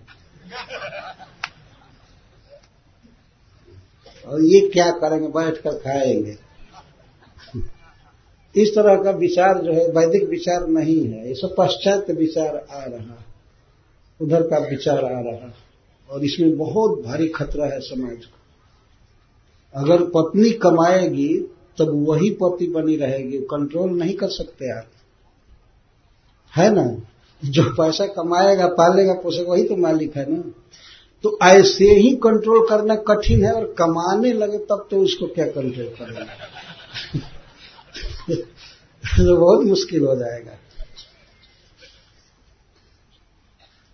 और ये क्या करेंगे, बैठकर खाएंगे। इस तरह का विचार जो है वैदिक विचार नहीं है, ये सब पाश्चात्य विचार आ रहा, उधर का विचार आ रहा, और इसमें बहुत भारी खतरा है समाज को। अगर पत्नी कमाएगी तब वही पति बनी रहेगी, कंट्रोल नहीं कर सकते आप, है ना। जो पैसा कमाएगा, पालेगा, पोसेगा, वही तो मालिक है ना। तो ऐसे ही कंट्रोल करना कठिन है, और कमाने लगे तब तो उसको क्या कंट्रोल करेगा। तो बहुत मुश्किल हो जाएगा,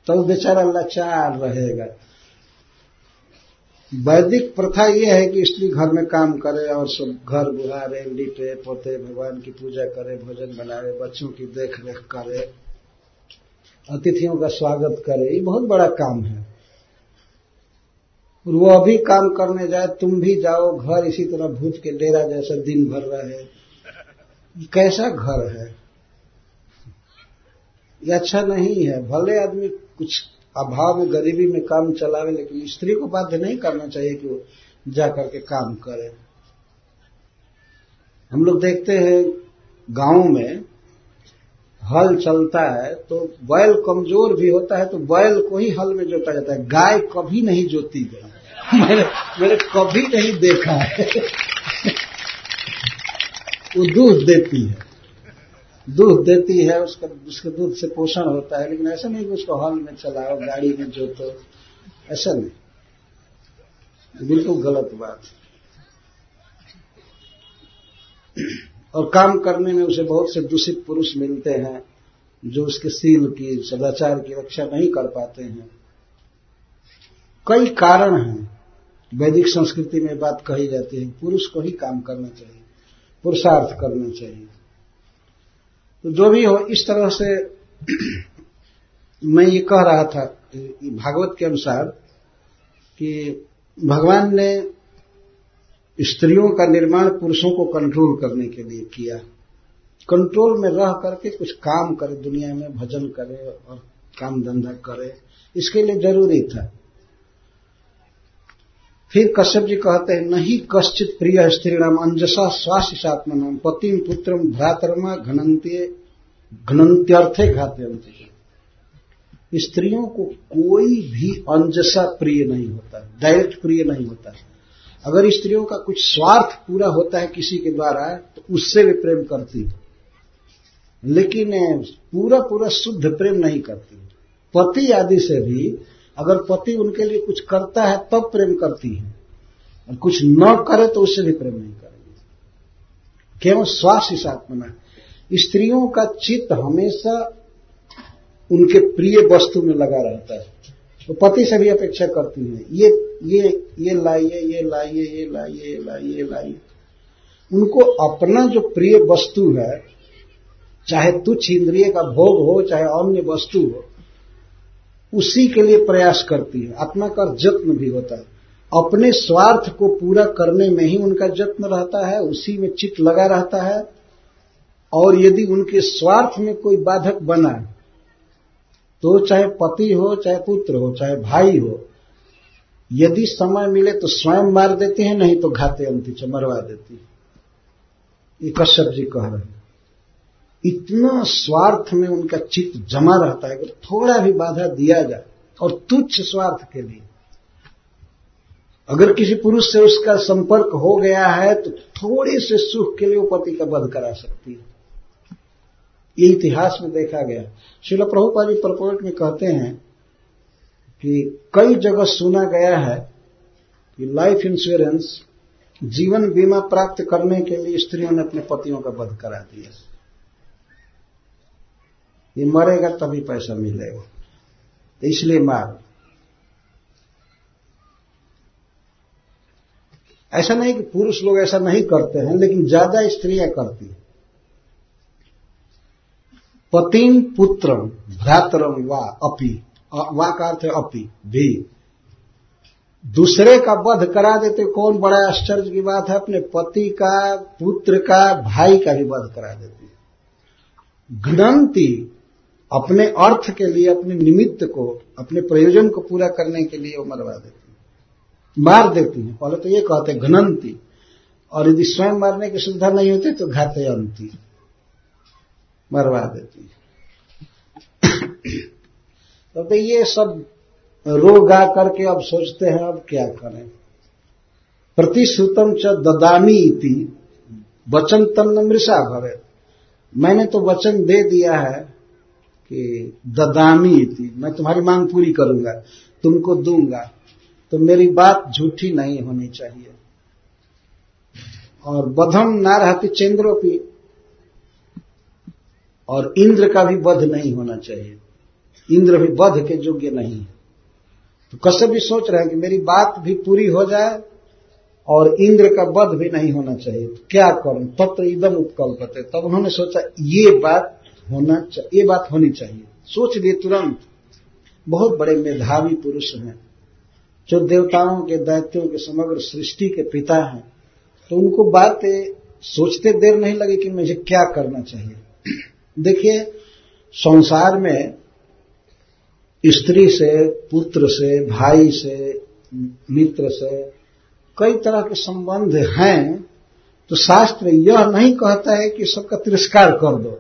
तो बेचारा लाचार रहेगा। वैदिक प्रथा यह है कि स्त्री घर में काम करे और सब घर बुहारे, लिटे पोते, भगवान की पूजा करे, भोजन बनावे, बच्चों की देख रेख करे, अतिथियों का स्वागत करे। ये बहुत बड़ा काम है। और वो अभी काम करने जाए, तुम भी जाओ, घर इसी तरह भूत के डेरा जैसा दिन भर रहे। कैसा घर है, ये अच्छा नहीं है। भले आदमी कुछ अभाव में, गरीबी में काम चलावे, लेकिन स्त्री को बाध्य नहीं करना चाहिए कि वो जा करके काम करे। हम लोग देखते हैं गांव में हल चलता है तो बैल कमजोर भी होता है तो बैल को ही हल में जोता जाता है, गाय कभी नहीं जोती गई। मैंने कभी नहीं देखा है। वो दूध देती है, उसके दूध से पोषण होता है, लेकिन ऐसा नहीं कि उसको हल में चलाओ, गाड़ी में जोतो, ऐसा नहीं, बिल्कुल गलत बात। और काम करने में उसे बहुत से दूषित पुरुष मिलते हैं जो उसके शील की, सदाचार की रक्षा नहीं कर पाते हैं। कई कारण हैं, वैदिक संस्कृति में बात कही जाती है पुरुष को ही काम करना चाहिए, पुरुषार्थ करना चाहिए। तो जो भी हो, इस तरह से मैं ये कह रहा था भागवत के अनुसार कि भगवान ने स्त्रियों का निर्माण पुरुषों को कंट्रोल करने के लिए किया। कंट्रोल में रह करके कुछ काम करे, दुनिया में भजन करे और काम धंधा करे, इसके लिए जरूरी था। फिर कश्यप जी कहते हैं, नहीं कश्चित प्रिय स्त्रीणाम अंजसा स्वाशिषात्मनाम पतिम पुत्रम भ्रातरमा घनन्त्यर्थे घातयन्ति। स्त्रियों को कोई भी अंजसा प्रिय नहीं होता, डायरेक्ट प्रिय नहीं होता। अगर स्त्रियों का कुछ स्वार्थ पूरा होता है किसी के द्वारा तो उससे भी प्रेम करती है, लेकिन पूरा पूरा शुद्ध प्रेम नहीं करती। पति आदि से भी अगर पति उनके लिए कुछ करता है तब प्रेम करती है, और कुछ न करे तो उससे भी प्रेम नहीं करेगी। केवल स्वास्थ्य साथ मना। स्त्रियों का चित्त हमेशा उनके प्रिय वस्तु में लगा रहता है, तो पति से भी अपेक्षा करती है ये लाइए, ये लाइए, ये लाइए, ये लाइए, ये लाइए। उनको अपना जो प्रिय वस्तु है, चाहे तुच्छ इंद्रिय का भोग हो चाहे अन्य वस्तु हो, उसी के लिए प्रयास करती है। आत्मा का जत्न भी होता है, अपने स्वार्थ को पूरा करने में ही उनका जत्न रहता है, उसी में चित्त लगा रहता है। और यदि उनके स्वार्थ में कोई बाधक बना तो चाहे पति हो, चाहे पुत्र हो, चाहे भाई हो, यदि समय मिले तो स्वयं मार देते हैं, नहीं तो घाते अंतिच मरवा देती है। ये कश्यप जी कह रहे हैं। इतना स्वार्थ में उनका चित्त जमा रहता है कि थोड़ा भी बाधा दिया जाए, और तुच्छ स्वार्थ के लिए अगर किसी पुरुष से उसका संपर्क हो गया है तो थोड़े से सुख के लिए वो पति का वध करा सकती है। ये इतिहास में देखा गया। श्रील प्रभुपाद जी परपोर्ट में कहते हैं कि कई जगह सुना गया है कि लाइफ इंश्योरेंस, जीवन बीमा प्राप्त करने के लिए स्त्रियों ने अपने पतियों का वध करा दिया। ये मरेगा तभी पैसा मिलेगा, इसलिए मार। ऐसा नहीं कि पुरुष लोग ऐसा नहीं करते हैं, लेकिन ज्यादा स्त्रियां करती हैं। पतिं पुत्रम भ्रातरम वा अपि, वा का अर्थ है अपि भी, दूसरे का वध करा देते। कौन बड़ा आश्चर्य की बात है, अपने पति का, पुत्र का, भाई का भी वध करा देती। घ्नन्ति, अपने अर्थ के लिए, अपने निमित्त को, अपने प्रयोजन को पूरा करने के लिए वो मरवा देती, मार देती है। पहले तो ये कहते घ्नन्ति, और यदि स्वयं मारने की सुविधा नहीं होती तो घाते अंति, मरवा देती। तो ये सब रोग आ करके अब सोचते हैं अब क्या करें। प्रतिश्रुतम च ददामी इति वचन तन्न मृषा भवे, मैंने तो वचन दे दिया है कि ददामी इति, मैं तुम्हारी मांग पूरी करूंगा, तुमको दूंगा, तो मेरी बात झूठी नहीं होनी चाहिए। और वधम ना रहती चंद्रोपी, और इंद्र का भी वध नहीं होना चाहिए, इंद्र भी वध के योग्य नहीं है। तो कश्यप भी सोच रहे हैं कि मेरी बात भी पूरी हो जाए और इंद्र का वध भी नहीं होना चाहिए, तो क्या करूं। तत्र इदम उपकल्पते, तब उन्होंने सोचा ये बात होनी चाहिए। सोच लिए तुरंत। बहुत बड़े मेधावी पुरुष हैं, जो देवताओं के, दैत्यों के, समग्र सृष्टि के पिता हैं, तो उनको बातें सोचते देर नहीं लगी कि मुझे क्या करना चाहिए। देखिए, संसार में स्त्री से, पुत्र से, भाई से, मित्र से कई तरह के संबंध हैं, तो शास्त्र यह नहीं कहता है कि सबका तिरस्कार कर दो।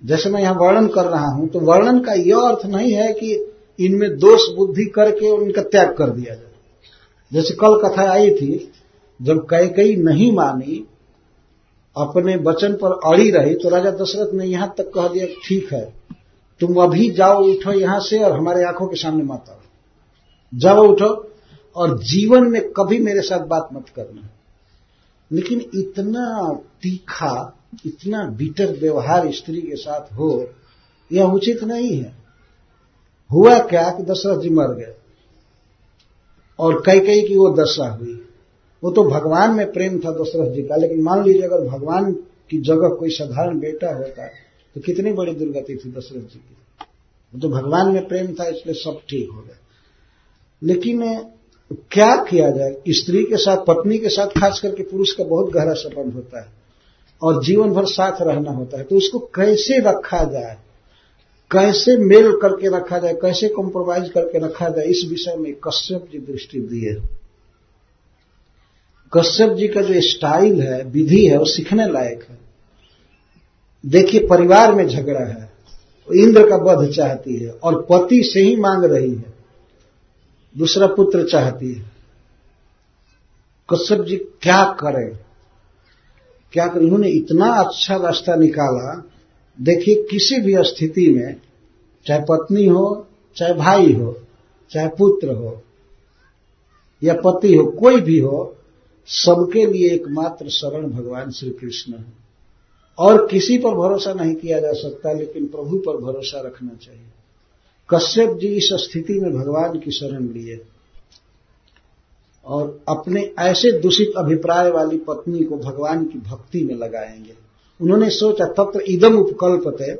जैसे मैं यहां वर्णन कर रहा हूं, तो वर्णन का यह अर्थ नहीं है कि इनमें दोष बुद्धि करके उनका त्याग कर दिया जाए। जैसे कल कथा आई थी, जब कैकेयी नहीं मानी, अपने वचन पर अड़ी रही, तो राजा दशरथ ने यहां तक कह दिया ठीक है, तुम अभी जाओ, उठो यहां से, और हमारे आंखों के सामने मत आओ, जाओ उठो, और जीवन में कभी मेरे साथ बात मत करना। लेकिन इतना तीखा, इतना बिटर व्यवहार स्त्री के साथ हो, यह उचित नहीं है। हुआ क्या कि दशरथ जी मर गए और कैकेयी की वो दशा हुई। वो तो भगवान में प्रेम था दशरथ जी का, लेकिन मान लीजिए अगर भगवान की जगह कोई साधारण बेटा होता तो कितनी बड़ी दुर्गति थी दशरथ जी की। वो तो भगवान में प्रेम था, इसलिए सब ठीक हो गया। लेकिन क्या किया जाए, स्त्री के साथ, पत्नी के साथ खास करके पुरुष का बहुत गहरा संबंध होता है और जीवन भर साथ रहना होता है, तो उसको कैसे रखा जाए, कैसे मेल करके रखा जाए, कैसे कॉम्प्रोमाइज करके रखा जाए, इस विषय में कश्यप जी दृष्टि दिए। कश्यप जी का जो स्टाइल है, विधि है, वो सीखने लायक है। देखिए, परिवार में झगड़ा है, इंद्र का वध चाहती है और पति से ही मांग रही है, दूसरा पुत्र चाहती है, कश्यप जी क्या करें। उन्होंने इतना अच्छा रास्ता निकाला। देखिए, किसी भी स्थिति में, चाहे पत्नी हो, चाहे भाई हो, चाहे पुत्र हो या पति हो, कोई भी हो, सबके लिए एकमात्र शरण भगवान श्री कृष्ण है। और किसी पर भरोसा नहीं किया जा सकता, लेकिन प्रभु पर भरोसा रखना चाहिए। कश्यप जी इस स्थिति में भगवान की शरण लिए और अपने ऐसे दूषित अभिप्राय वाली पत्नी को भगवान की भक्ति में लगाएंगे। उन्होंने सोचा, तत्र इदम उपकल्पते,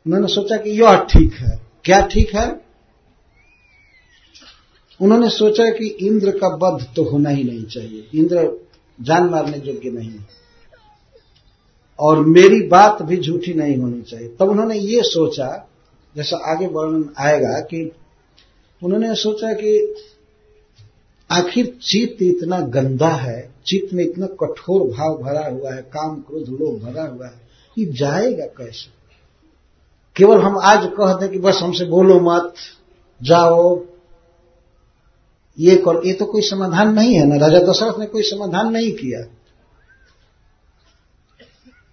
उन्होंने सोचा कि यह ठीक है। क्या ठीक है? उन्होंने सोचा कि इंद्र का वध तो होना ही नहीं चाहिए, इंद्र जान मारने योग्य नहीं है, और मेरी बात भी झूठी नहीं होनी चाहिए। तब उन्होंने ये सोचा, जैसा आगे वर्णन आएगा, कि उन्होंने सोचा कि आखिर चित्त इतना गंदा है, चित्त में इतना कठोर भाव भरा हुआ है, काम क्रोध लोभ भरा हुआ है, ये जाएगा कैसे? केवल हम आज कह दें कि बस हमसे बोलो मत, जाओ, ये करो, ये तो कोई समाधान नहीं है ना। राजा दशरथ ने कोई समाधान नहीं किया।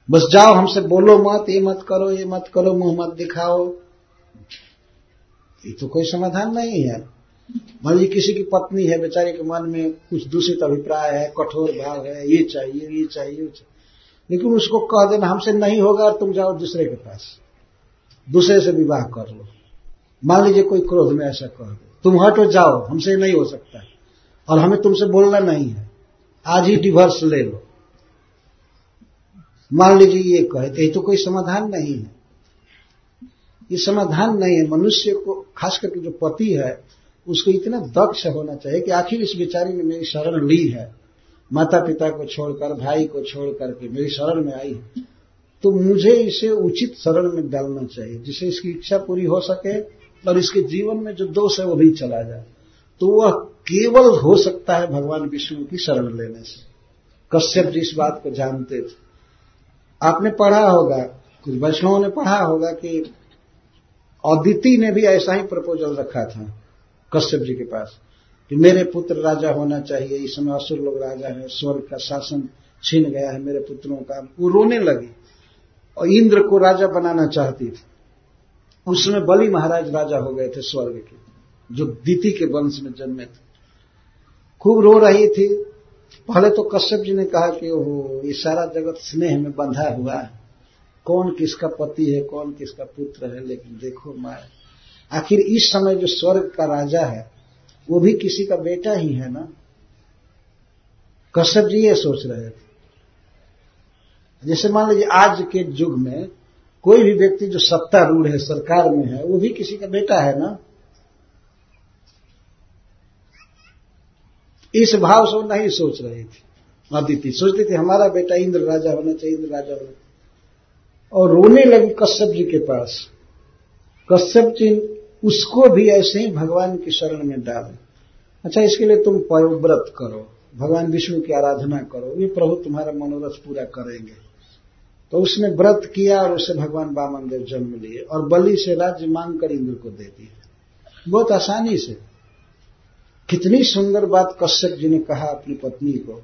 बस जाओ, हमसे बोलो मत, ये मत करो, ये मत करो, मुंह मत दिखाओ, ये तो कोई समाधान नहीं है। मान लीजिए किसी की पत्नी है, बेचारे के मन में कुछ दूषित अभिप्राय है, कठोर भाव है, ये चाहिए, ये चाहिए, ये चाहिए, लेकिन उसको कह देना हमसे नहीं होगा और तुम जाओ दूसरे के पास, दूसरे से विवाह कर लो। मान लीजिए कोई क्रोध में ऐसा कह दे, तुम हटो, जाओ, हमसे नहीं हो सकता और हमें तुमसे बोलना नहीं है, आज ही डिवोर्स ले लो। मान लीजिए ये कहे, तो कोई समाधान नहीं है, ये समाधान नहीं है। मनुष्य को, खास करके जो पति है, उसको इतना दक्ष होना चाहिए कि आखिर इस बेचारी ने मेरी शरण ली है, माता पिता को छोड़कर, भाई को छोड़ करके मेरी शरण में आई है, तो मुझे इसे उचित शरण में डालना चाहिए, जिससे इसकी इच्छा पूरी हो सके और इसके जीवन में जो दोष है वो भी चला जाए। तो वह केवल हो सकता है भगवान विष्णु की शरण लेने से। कश्यप जी इस बात को जानते थे। आपने पढ़ा होगा, कुछ वैष्णवों ने पढ़ा होगा कि अदिति ने भी ऐसा ही प्रपोजल रखा था कश्यप जी के पास कि मेरे पुत्र राजा होना चाहिए, इस समय असुर लोग राजा है, स्वर्ग का शासन छीन गया है मेरे पुत्रों का। वो रोने लगी और इंद्र को राजा बनाना चाहती थी। उस समय बलि महाराज राजा हो गए थे स्वर्ग के, जो दिति के वंश में जन्मे थे। खूब रो रही थी। पहले तो कश्यप जी ने कहा कि ओहो, ये सारा जगत स्नेह में बंधा हुआ है, कौन किसका पति है, कौन किसका पुत्र है, लेकिन देखो माँ, आखिर इस समय जो स्वर्ग का राजा है वो भी किसी का बेटा ही है ना। कश्यप जी ये सोच रहे थे। जैसे मान लीजिए आज के युग में कोई भी व्यक्ति जो सत्तारूढ़ है, सरकार में है, वो भी किसी का बेटा है ना। इस भाव से वो नहीं सोच रही थी। अदिति सोचती थी हमारा बेटा इंद्र राजा होना चाहिए, इंद्र राजा होना, और रोने लगी कश्यप जी के पास। कश्यप जी उसको भी ऐसे ही भगवान की शरण में डाले। अच्छा, इसके लिए तुम व्रत करो, भगवान विष्णु की आराधना करो, ये प्रभु तुम्हारा मनोरथ पूरा करेंगे। तो उसने व्रत किया और उससे भगवान वामन देव जन्म लिए और बलि से राज्य मांग कर इंद्र को दे दिया, बहुत आसानी से। कितनी सुंदर बात कश्यप जी ने कहा अपनी पत्नी को।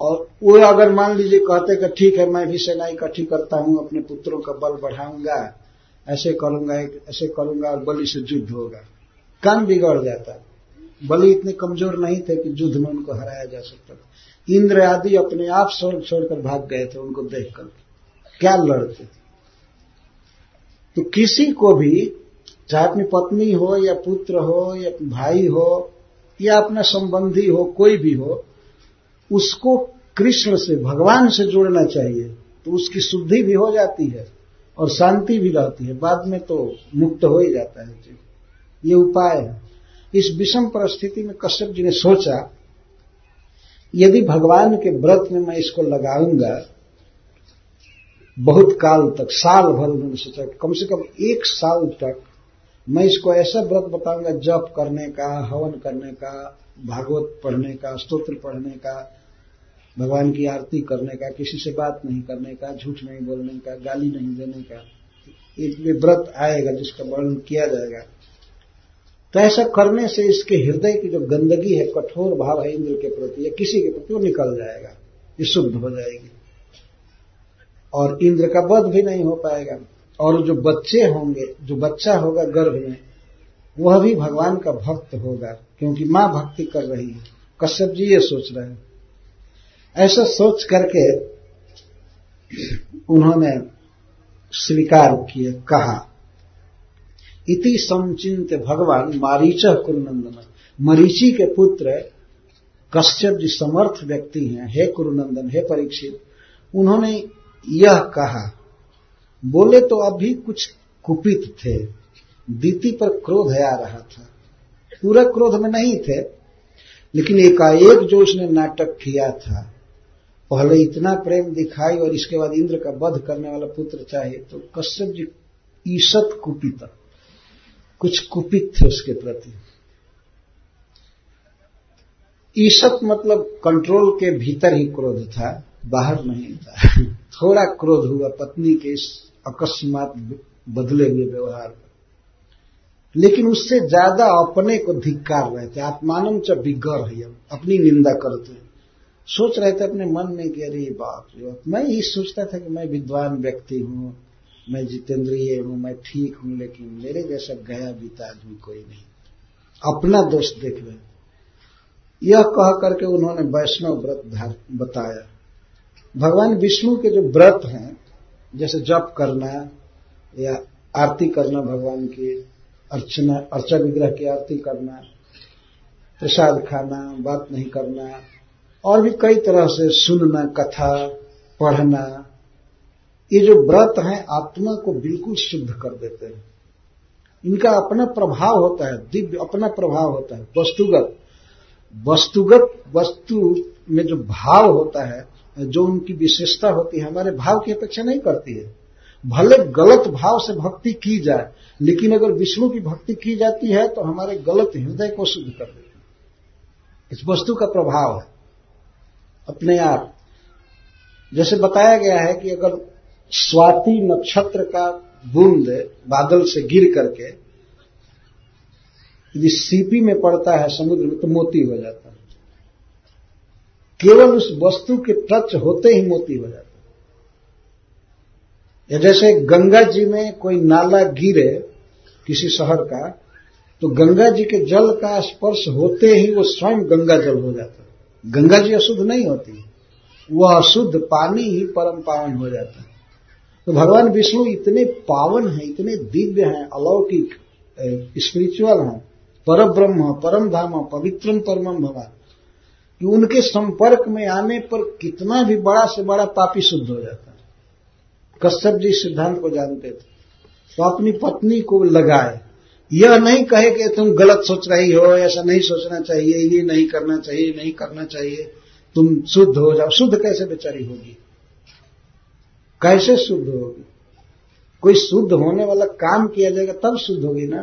और वो अगर मान लीजिए कहते कि ठीक है, मैं भी सेना इकट्ठी करता हूं, अपने पुत्रों का बल बढ़ाऊंगा, ऐसे करूंगा और बलि से युद्ध होगा, काम बिगड़ जाता। बलि इतने कमजोर नहीं थे कि युद्ध में उनको हराया जा सकता था। इंद्र आदि अपने आप छोड़कर भाग गए थे उनको देखकर, क्या लड़ते। तो किसी को भी, चाहे अपनी पत्नी हो या पुत्र हो या भाई हो या अपना संबंधी हो, कोई भी हो, उसको कृष्ण से, भगवान से जोड़ना चाहिए, तो उसकी शुद्धि भी हो जाती है और शांति भी रहती है, बाद में तो मुक्त हो ही जाता है। ये उपाय है। इस विषम परिस्थिति में कश्यप जी ने सोचा, यदि भगवान के व्रत में मैं इसको लगाऊंगा बहुत काल तक, साल भर, उन्होंने सोचा कम से कम 1 साल तक मैं इसको ऐसा व्रत बताऊंगा, जप करने का, हवन करने का, भागवत पढ़ने का, स्तोत्र पढ़ने का, भगवान की आरती करने का, किसी से बात नहीं करने का, झूठ नहीं बोलने का, गाली नहीं देने का। एक व्रत आएगा जिसका वर्णन किया जाएगा। तो ऐसा करने से इसके हृदय की जो गंदगी है, कठोर भाव है इंद्र के प्रति या किसी के प्रति, वो निकल जाएगा, ये शुद्ध हो जाएगी और इंद्र का वध भी नहीं हो पाएगा। और जो बच्चे होंगे, जो बच्चा होगा गर्भ में, वह भी भगवान का भक्त होगा, क्योंकि मां भक्ति कर रही है। कश्यप जी ये सोच रहे हैं। ऐसा सोच करके उन्होंने स्वीकार किया, कहा इति समचिंत भगवान मारीचः कुरुनंदन। मरीचि के पुत्र कश्यप जी समर्थ व्यक्ति हैं, हे कुरुनंदन, हे परीक्षित। उन्होंने यह कहा, बोले तो अभी कुछ कुपित थे, दीति पर क्रोध आ रहा था, पूरा क्रोध में नहीं थे, लेकिन एकाएक जो उसने नाटक किया था, पहले इतना प्रेम दिखाई और इसके बाद इंद्र का वध करने वाला पुत्र चाहिए, तो कश्यप जी ईषत कुपित, कुछ कुपित थे उसके प्रति। ईषत मतलब कंट्रोल के भीतर ही क्रोध था, बाहर नहीं था। थोड़ा क्रोध हुआ पत्नी के इस अकस्मात बदले हुए व्यवहार पर, लेकिन उससे ज्यादा अपने को धिक्कार रहे थे। आत्मानम च विगर्ह्य, अपनी निंदा करते, सोच रहे थे अपने मन में कि अरे बाप रे, मैं ये सोचता था कि मैं विद्वान व्यक्ति हूं, मैं जितेंद्रिय हूं, मैं ठीक हूं, लेकिन मेरे जैसा गया बीता आदमी कोई नहीं, अपना दोष देख रहे। यह कह करके उन्होंने वैष्णव व्रत बताया। भगवान विष्णु के जो व्रत हैं, जैसे जप करना या आरती करना, भगवान की अर्चा विग्रह की आरती करना, प्रसाद खाना, बात नहीं करना, और भी कई तरह से सुनना, कथा पढ़ना, ये जो व्रत हैं आत्मा को बिल्कुल शुद्ध कर देते हैं। इनका अपना प्रभाव होता है, दिव्य अपना प्रभाव होता है। वस्तुगत वस्तु में जो भाव होता है, जो उनकी विशेषता होती है, हमारे भाव की अपेक्षा नहीं करती है। भले गलत भाव से भक्ति की जाए, लेकिन अगर विष्णु की भक्ति की जाती है तो हमारे गलत हृदय को शुद्ध कर देती है। इस वस्तु का प्रभाव है अपने आप। जैसे बताया गया है कि अगर स्वाति नक्षत्र का बूंद बादल से गिर करके यदि सीपी में पड़ता है समुद्र में, तो मोती हो जाता है। केवल उस वस्तु के टच होते ही मोती हो जाता है। या जैसे गंगा जी में कोई नाला गिरे किसी शहर का, तो गंगा जी के जल का स्पर्श होते ही वो स्वयं गंगा जल हो जाता है। गंगा जी अशुद्ध नहीं होती, वह अशुद्ध पानी ही परम पावन हो जाता है। तो भगवान विष्णु इतने पावन हैं, इतने दिव्य हैं, अलौकिक, स्पिरिचुअल हैं, पर ब्रह्म, परम धाम, पवित्रम परमम भगवान, कि उनके संपर्क में आने पर कितना भी बड़ा से बड़ा पापी शुद्ध हो जाता है। कश्यप जी सिद्धांत को जानते थे, तो अपनी पत्नी को लगाए, यह नहीं कहे कि तुम गलत सोच रही हो, ऐसा नहीं सोचना चाहिए, ये नहीं करना चाहिए, नहीं करना चाहिए, तुम शुद्ध हो जाओ। शुद्ध कैसे बेचारी होगी, कैसे शुद्ध होगी? कोई शुद्ध होने वाला काम किया जाएगा तब शुद्ध होगी ना।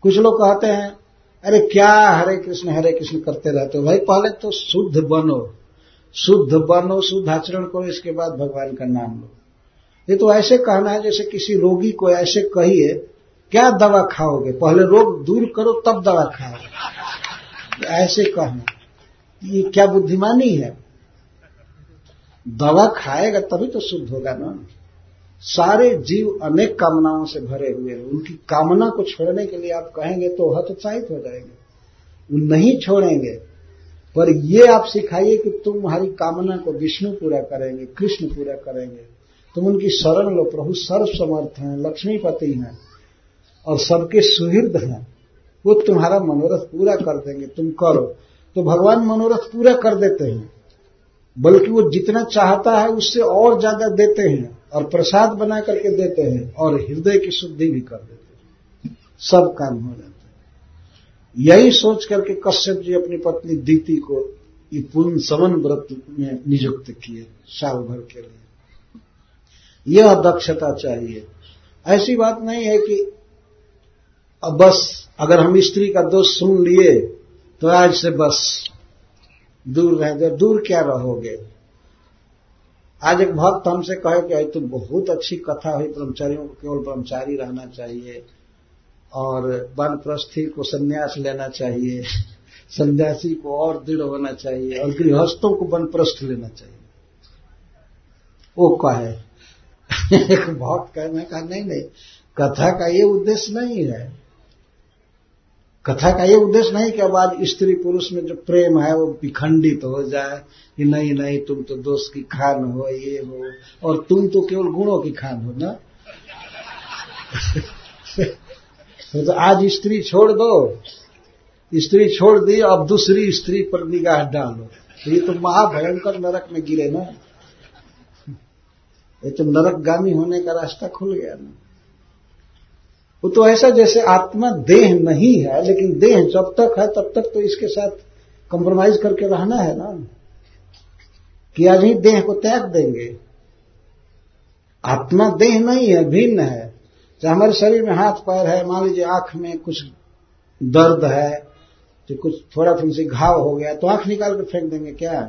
कुछ लोग कहते हैं अरे क्या हरे कृष्ण करते रहते हो। भाई पहले तो शुद्ध बनो, शुद्ध आचरण करो, इसके बाद भगवान का नाम लो। ये तो ऐसे कहना है जैसे किसी रोगी को ऐसे कहिए क्या दवा खाओगे, पहले रोग दूर करो तब दवा खाओगे, ऐसे कहना, ये क्या बुद्धिमानी है? दवा खाएगा तभी तो शुद्ध होगा ना। सारे जीव अनेक कामनाओं से भरे हुए हैं, उनकी कामना को छोड़ने के लिए आप कहेंगे तो हतोत्साहित हो जाएंगे, वो नहीं छोड़ेंगे। पर ये आप सिखाइए कि तुम्हारी कामना को विष्णु पूरा करेंगे, कृष्ण पूरा करेंगे, तुम उनकी शरण लो, प्रभु सर्व समर्थ हैं, लक्ष्मीपति हैं और सबके सुहृद हैं, वो तुम्हारा मनोरथ पूरा कर देंगे, तुम करो। तो भगवान मनोरथ पूरा कर देते हैं, बल्कि वो जितना चाहता है उससे और ज्यादा देते हैं, और प्रसाद बना करके देते हैं, और हृदय की शुद्धि भी कर देते हैं, सब काम हो जाता है। यही सोच करके कश्यप जी अपनी पत्नी दीति को ये पूर्ण समन व्रत में नियुक्त किए साल भर के लिए। यह दक्षता चाहिए। ऐसी बात नहीं है कि अब बस अगर हम स्त्री का दोष सुन लिए तो आज से बस दूर रह जाए। दूर क्या रहोगे? आज एक भक्त हमसे कहे कि तो बहुत अच्छी कथा हुई, ब्रह्मचारियों को केवल ब्रह्मचारी रहना चाहिए और वानप्रस्थी को संन्यास लेना चाहिए, सन्यासी को और दृढ़ होना चाहिए, और गृहस्थों को वानप्रस्थ लेना चाहिए। वो कहे एक भक्त कहने कहा नहीं, कथा का ये उद्देश्य नहीं है। कथा का ये उद्देश्य नहीं कि अब आज स्त्री पुरुष में जो प्रेम है वो विखंडित हो जाए कि नहीं तुम तो दोष की खान हो, ये हो, और तुम तो केवल गुणों की खान हो ना। तो आज स्त्री छोड़ दो, स्त्री छोड़ दी, अब दूसरी स्त्री पर निगाह डालो, तो ये तो महाभयंकर नरक में गिरे ना। ये तो नरकगामी होने का रास्ता खुल गया ना। वो तो ऐसा जैसे आत्मा देह नहीं है, लेकिन देह जब तक है तब तक तो इसके साथ कंप्रोमाइज करके रहना है ना, कि आज ही देह को त्याग देंगे। आत्मा देह नहीं है, भिन्न है। चाहे हमारे शरीर में हाथ पैर है, मान लीजिए आंख में कुछ दर्द है, तो कुछ थोड़ा तुमसे घाव हो गया तो आंख निकाल कर फेंक देंगे क्या?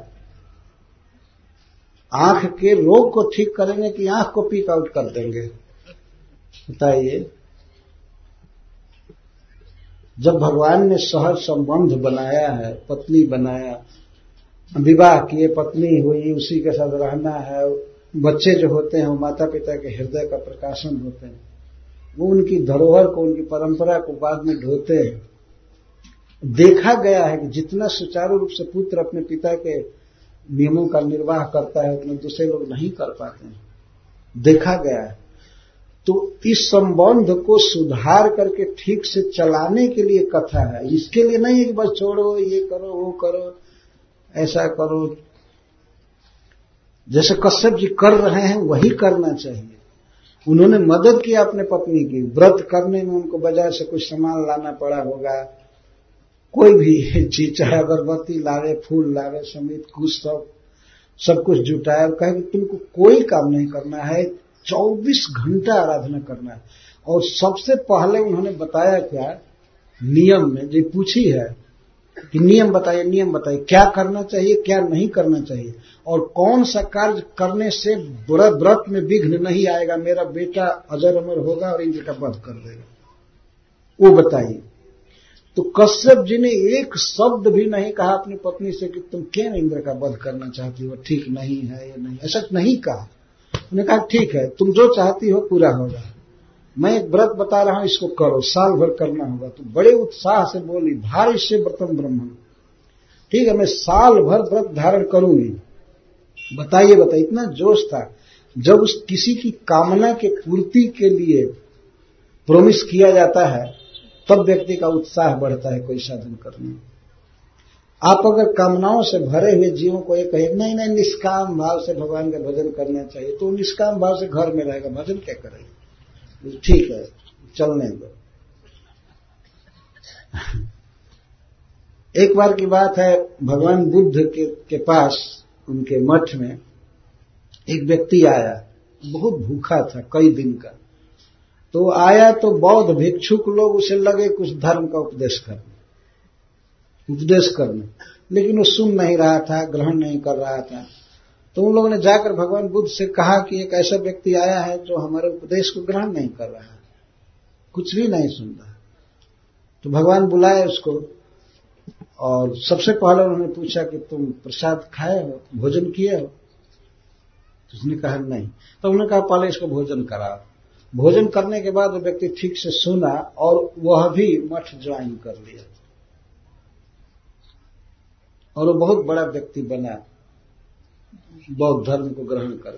आंख के रोग को ठीक करेंगे कि आंख को पीक आउट कर देंगे? बताइए। जब भगवान ने सहज संबंध बनाया है, पत्नी बनाया, विवाह किए, पत्नी हुई, उसी के साथ रहना है, बच्चे जो होते हैं वो माता पिता के हृदय का प्रकाशन होते हैं, वो उनकी धरोहर को, उनकी परंपरा को बाद में ढोते हैं। देखा गया है कि जितना सुचारू रूप से पुत्र अपने पिता के नियमों का निर्वाह करता है उतना दूसरे लोग नहीं कर पाते हैं, देखा गया है। तो इस संबंध को सुधार करके ठीक से चलाने के लिए कथा है, इसके लिए नहीं है कि बस छोड़ो, ये करो, वो करो, ऐसा करो। जैसे कश्यप जी कर रहे हैं वही करना चाहिए। उन्होंने मदद की अपने पत्नी की, व्रत करने में उनको बाजार से कुछ सामान लाना पड़ा होगा, कोई भी चीज, चाहे अगरबत्ती लावे, फूल लावे, समेत कुछ सब कुछ जुटाया और कहे कि तुमको कोई काम नहीं करना है, 24 घंटा आराधना करना है। और सबसे पहले उन्होंने बताया क्या नियम में, जो पूछी है कि नियम बताइए क्या करना चाहिए, क्या नहीं करना चाहिए, और कौन सा कार्य करने से व्रत में विघ्न नहीं आएगा, मेरा बेटा अजर अमर होगा और इंद्र का वध कर देगा, वो बताइए। तो कश्यप जी ने एक शब्द भी नहीं कहा अपनी पत्नी से कि तुम क्यों इंद्र का वध करना चाहती हो, ठीक नहीं है, ये नहीं, ऐसा नहीं कहा। उन्होंने कहा ठीक है, तुम जो चाहती हो पूरा होगा, मैं एक व्रत बता रहा हूं, इसको करो, साल भर करना होगा। तो बड़े उत्साह से बोली, भार्य व्रतम ब्रह्मण, ठीक है मैं साल भर व्रत धारण करूंगी, बताइए। इतना जोश था। जब उस किसी की कामना के पूर्ति के लिए प्रोमिस किया जाता है तब व्यक्ति का उत्साह बढ़ता है कोई साधन करने। आप अगर कामनाओं से भरे हुए जीवों को ये कहे नहीं निष्काम भाव से भगवान का भजन करना चाहिए, तो निष्काम भाव से घर में रहेगा, भजन क्या करेगा? ठीक है चलने दो। एक बार की बात है, भगवान बुद्ध के पास उनके मठ में एक व्यक्ति आया, बहुत भूखा था कई दिन का। तो आया तो बौद्ध भिक्षुक लोग उसे लगे कुछ धर्म का उपदेश करने, लेकिन वो सुन नहीं रहा था, ग्रहण नहीं कर रहा था। तो उन लोगों ने जाकर भगवान बुद्ध से कहा कि एक ऐसा व्यक्ति आया है जो हमारे उपदेश को ग्रहण नहीं कर रहा है, कुछ भी नहीं सुन रहा। तो भगवान बुलाए उसको और सबसे पहले उन्होंने पूछा कि तुम प्रसाद खाए हो, भोजन किए हो? तो उसने कहा नहीं। तो उन्होंने कहा पहले इसको भोजन कराओ। भोजन करने के बाद वो व्यक्ति ठीक से सुना और वह भी मठ ज्वाइन कर लिया और वो बहुत बड़ा व्यक्ति बना बौद्ध धर्म को ग्रहण कर।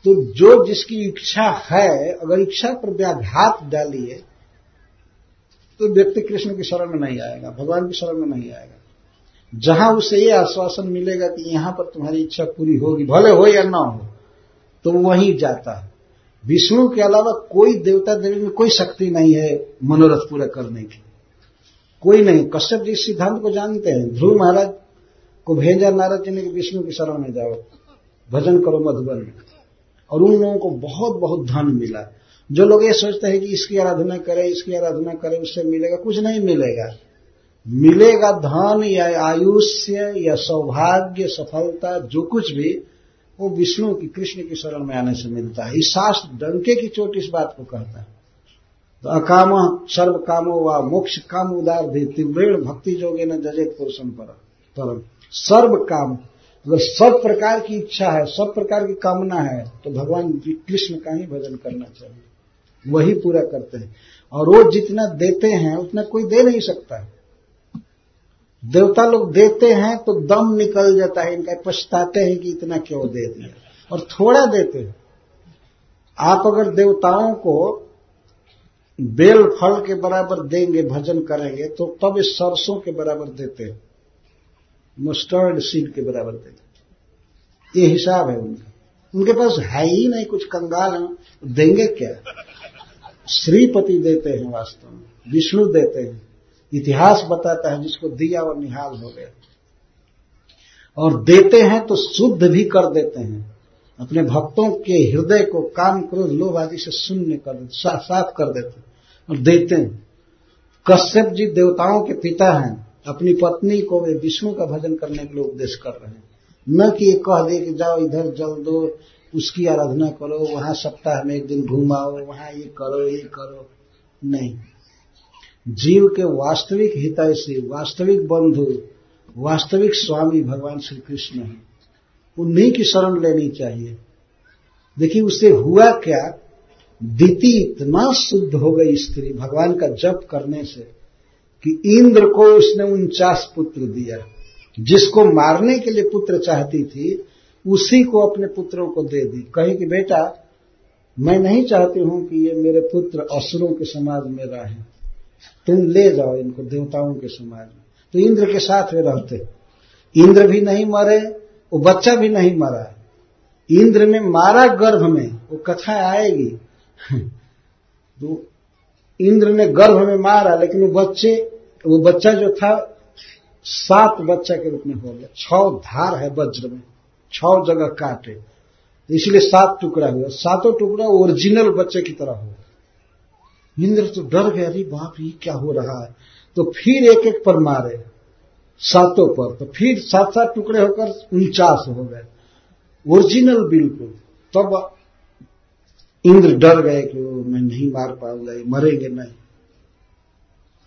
तो जो जिसकी इच्छा है, अगर इच्छा पर व्याघात डालिए तो व्यक्ति कृष्ण की शरण में नहीं आएगा, भगवान की शरण में नहीं आएगा। जहां उसे ये आश्वासन मिलेगा कि यहां पर तुम्हारी इच्छा पूरी होगी, भले हो या ना हो, तो वहीं जाता है। विष्णु के अलावा कोई देवता देवी में कोई शक्ति नहीं है मनोरथ पूरा करने की, कोई नहीं। कश्यप जी इस सिद्धांत को जानते हैं। ध्रुव महाराज को भेजा नारद जी ने कि विष्णु की शरण में जाओ, भजन करो मधुबन में, और उन लोगों को बहुत बहुत धन मिला। जो लोग ये सोचते हैं कि इसकी आराधना करें उससे मिलेगा, कुछ नहीं मिलेगा। मिलेगा धन या आयुष्य या सौभाग्य, सफलता, जो कुछ भी, वो विष्णु की, कृष्ण की शरण में आने से मिलता है। इस शास्त्र डंके की चोट इस बात को कहता है। तो अकाम सर्व कामो व मोक्ष काम उदार भी तीव्रेण भक्ति जोगे न जजेत पुरुषम परम। सर्व काम, अगर सब प्रकार की इच्छा है, सब प्रकार की कामना है, तो भगवान कृष्ण का ही भजन करना चाहिए, वही पूरा करते हैं। और वो जितना देते हैं उतना कोई दे नहीं सकता। देवता लोग देते हैं तो दम निकल जाता है इनका, पछताते हैं कि इतना क्यों दे दिया, और थोड़ा देते हैं। आप अगर देवताओं को बेल फल के बराबर देंगे, भजन करेंगे, तो तब इस सरसों के बराबर देते हैं, मस्टर्ड सीड के बराबर देते। ये हिसाब है उनका। उनके पास है ही नहीं, कुछ कंगाल हैं, देंगे क्या? श्रीपति देते हैं, वास्तव में विष्णु देते हैं। इतिहास बताता है जिसको दिया वो निहाल हो गया। और देते हैं तो शुद्ध भी कर देते हैं, अपने भक्तों के हृदय को काम क्रोध लोभ आदि से शून्य कर देते, साफ कर देते और देते हैं। कश्यप जी देवताओं के पिता हैं, अपनी पत्नी को वे विष्णु का भजन करने के लिए उपदेश कर रहे हैं, न कि ये कह दे कि जाओ इधर जल दो, उसकी आराधना करो, वहां सप्ताह में एक दिन घुमाओ, वहां ये करो ये करो। नहीं, जीव के वास्तविक हितैषी, वास्तविक बंधु, वास्तविक स्वामी भगवान श्री कृष्ण हैं, उन्हीं की शरण लेनी चाहिए। देखिए उससे हुआ क्या, दीति इतना शुद्ध हो गई स्त्री भगवान का जप करने से कि इंद्र को उसने 49 पुत्र दिया। जिसको मारने के लिए पुत्र चाहती थी उसी को अपने पुत्रों को दे दी। कही कि बेटा मैं नहीं चाहती हूं कि ये मेरे पुत्र असुरों के समाज में रहें, तुम ले जाओ इनको देवताओं के समाज में। तो इंद्र के साथ वे रहते। इंद्र भी नहीं मरे, वो बच्चा भी नहीं मरा। इंद्र ने मारा गर्भ में, वो कथा आएगी। तो इंद्र ने गर्भ में मारा, लेकिन वो बच्चा जो था 7 बच्चा के रूप में हो गया। 6 धार है वज्र में, 6 जगह काटे, तो इसलिए 7 टुकड़ा हुआ। 7 टुकड़ा ओरिजिनल बच्चे की तरह हुआ। इंद्र तो डर गया, अरे बाप ये क्या हो रहा है। तो फिर एक एक पर मारे, 7 पर, तो फिर 7-7 टुकड़े होकर 49 हो गए, ओरिजिनल बिल्कुल। तब इंद्र डर गए कि वो मैं नहीं मार पाऊंगा, ये मरेंगे नहीं।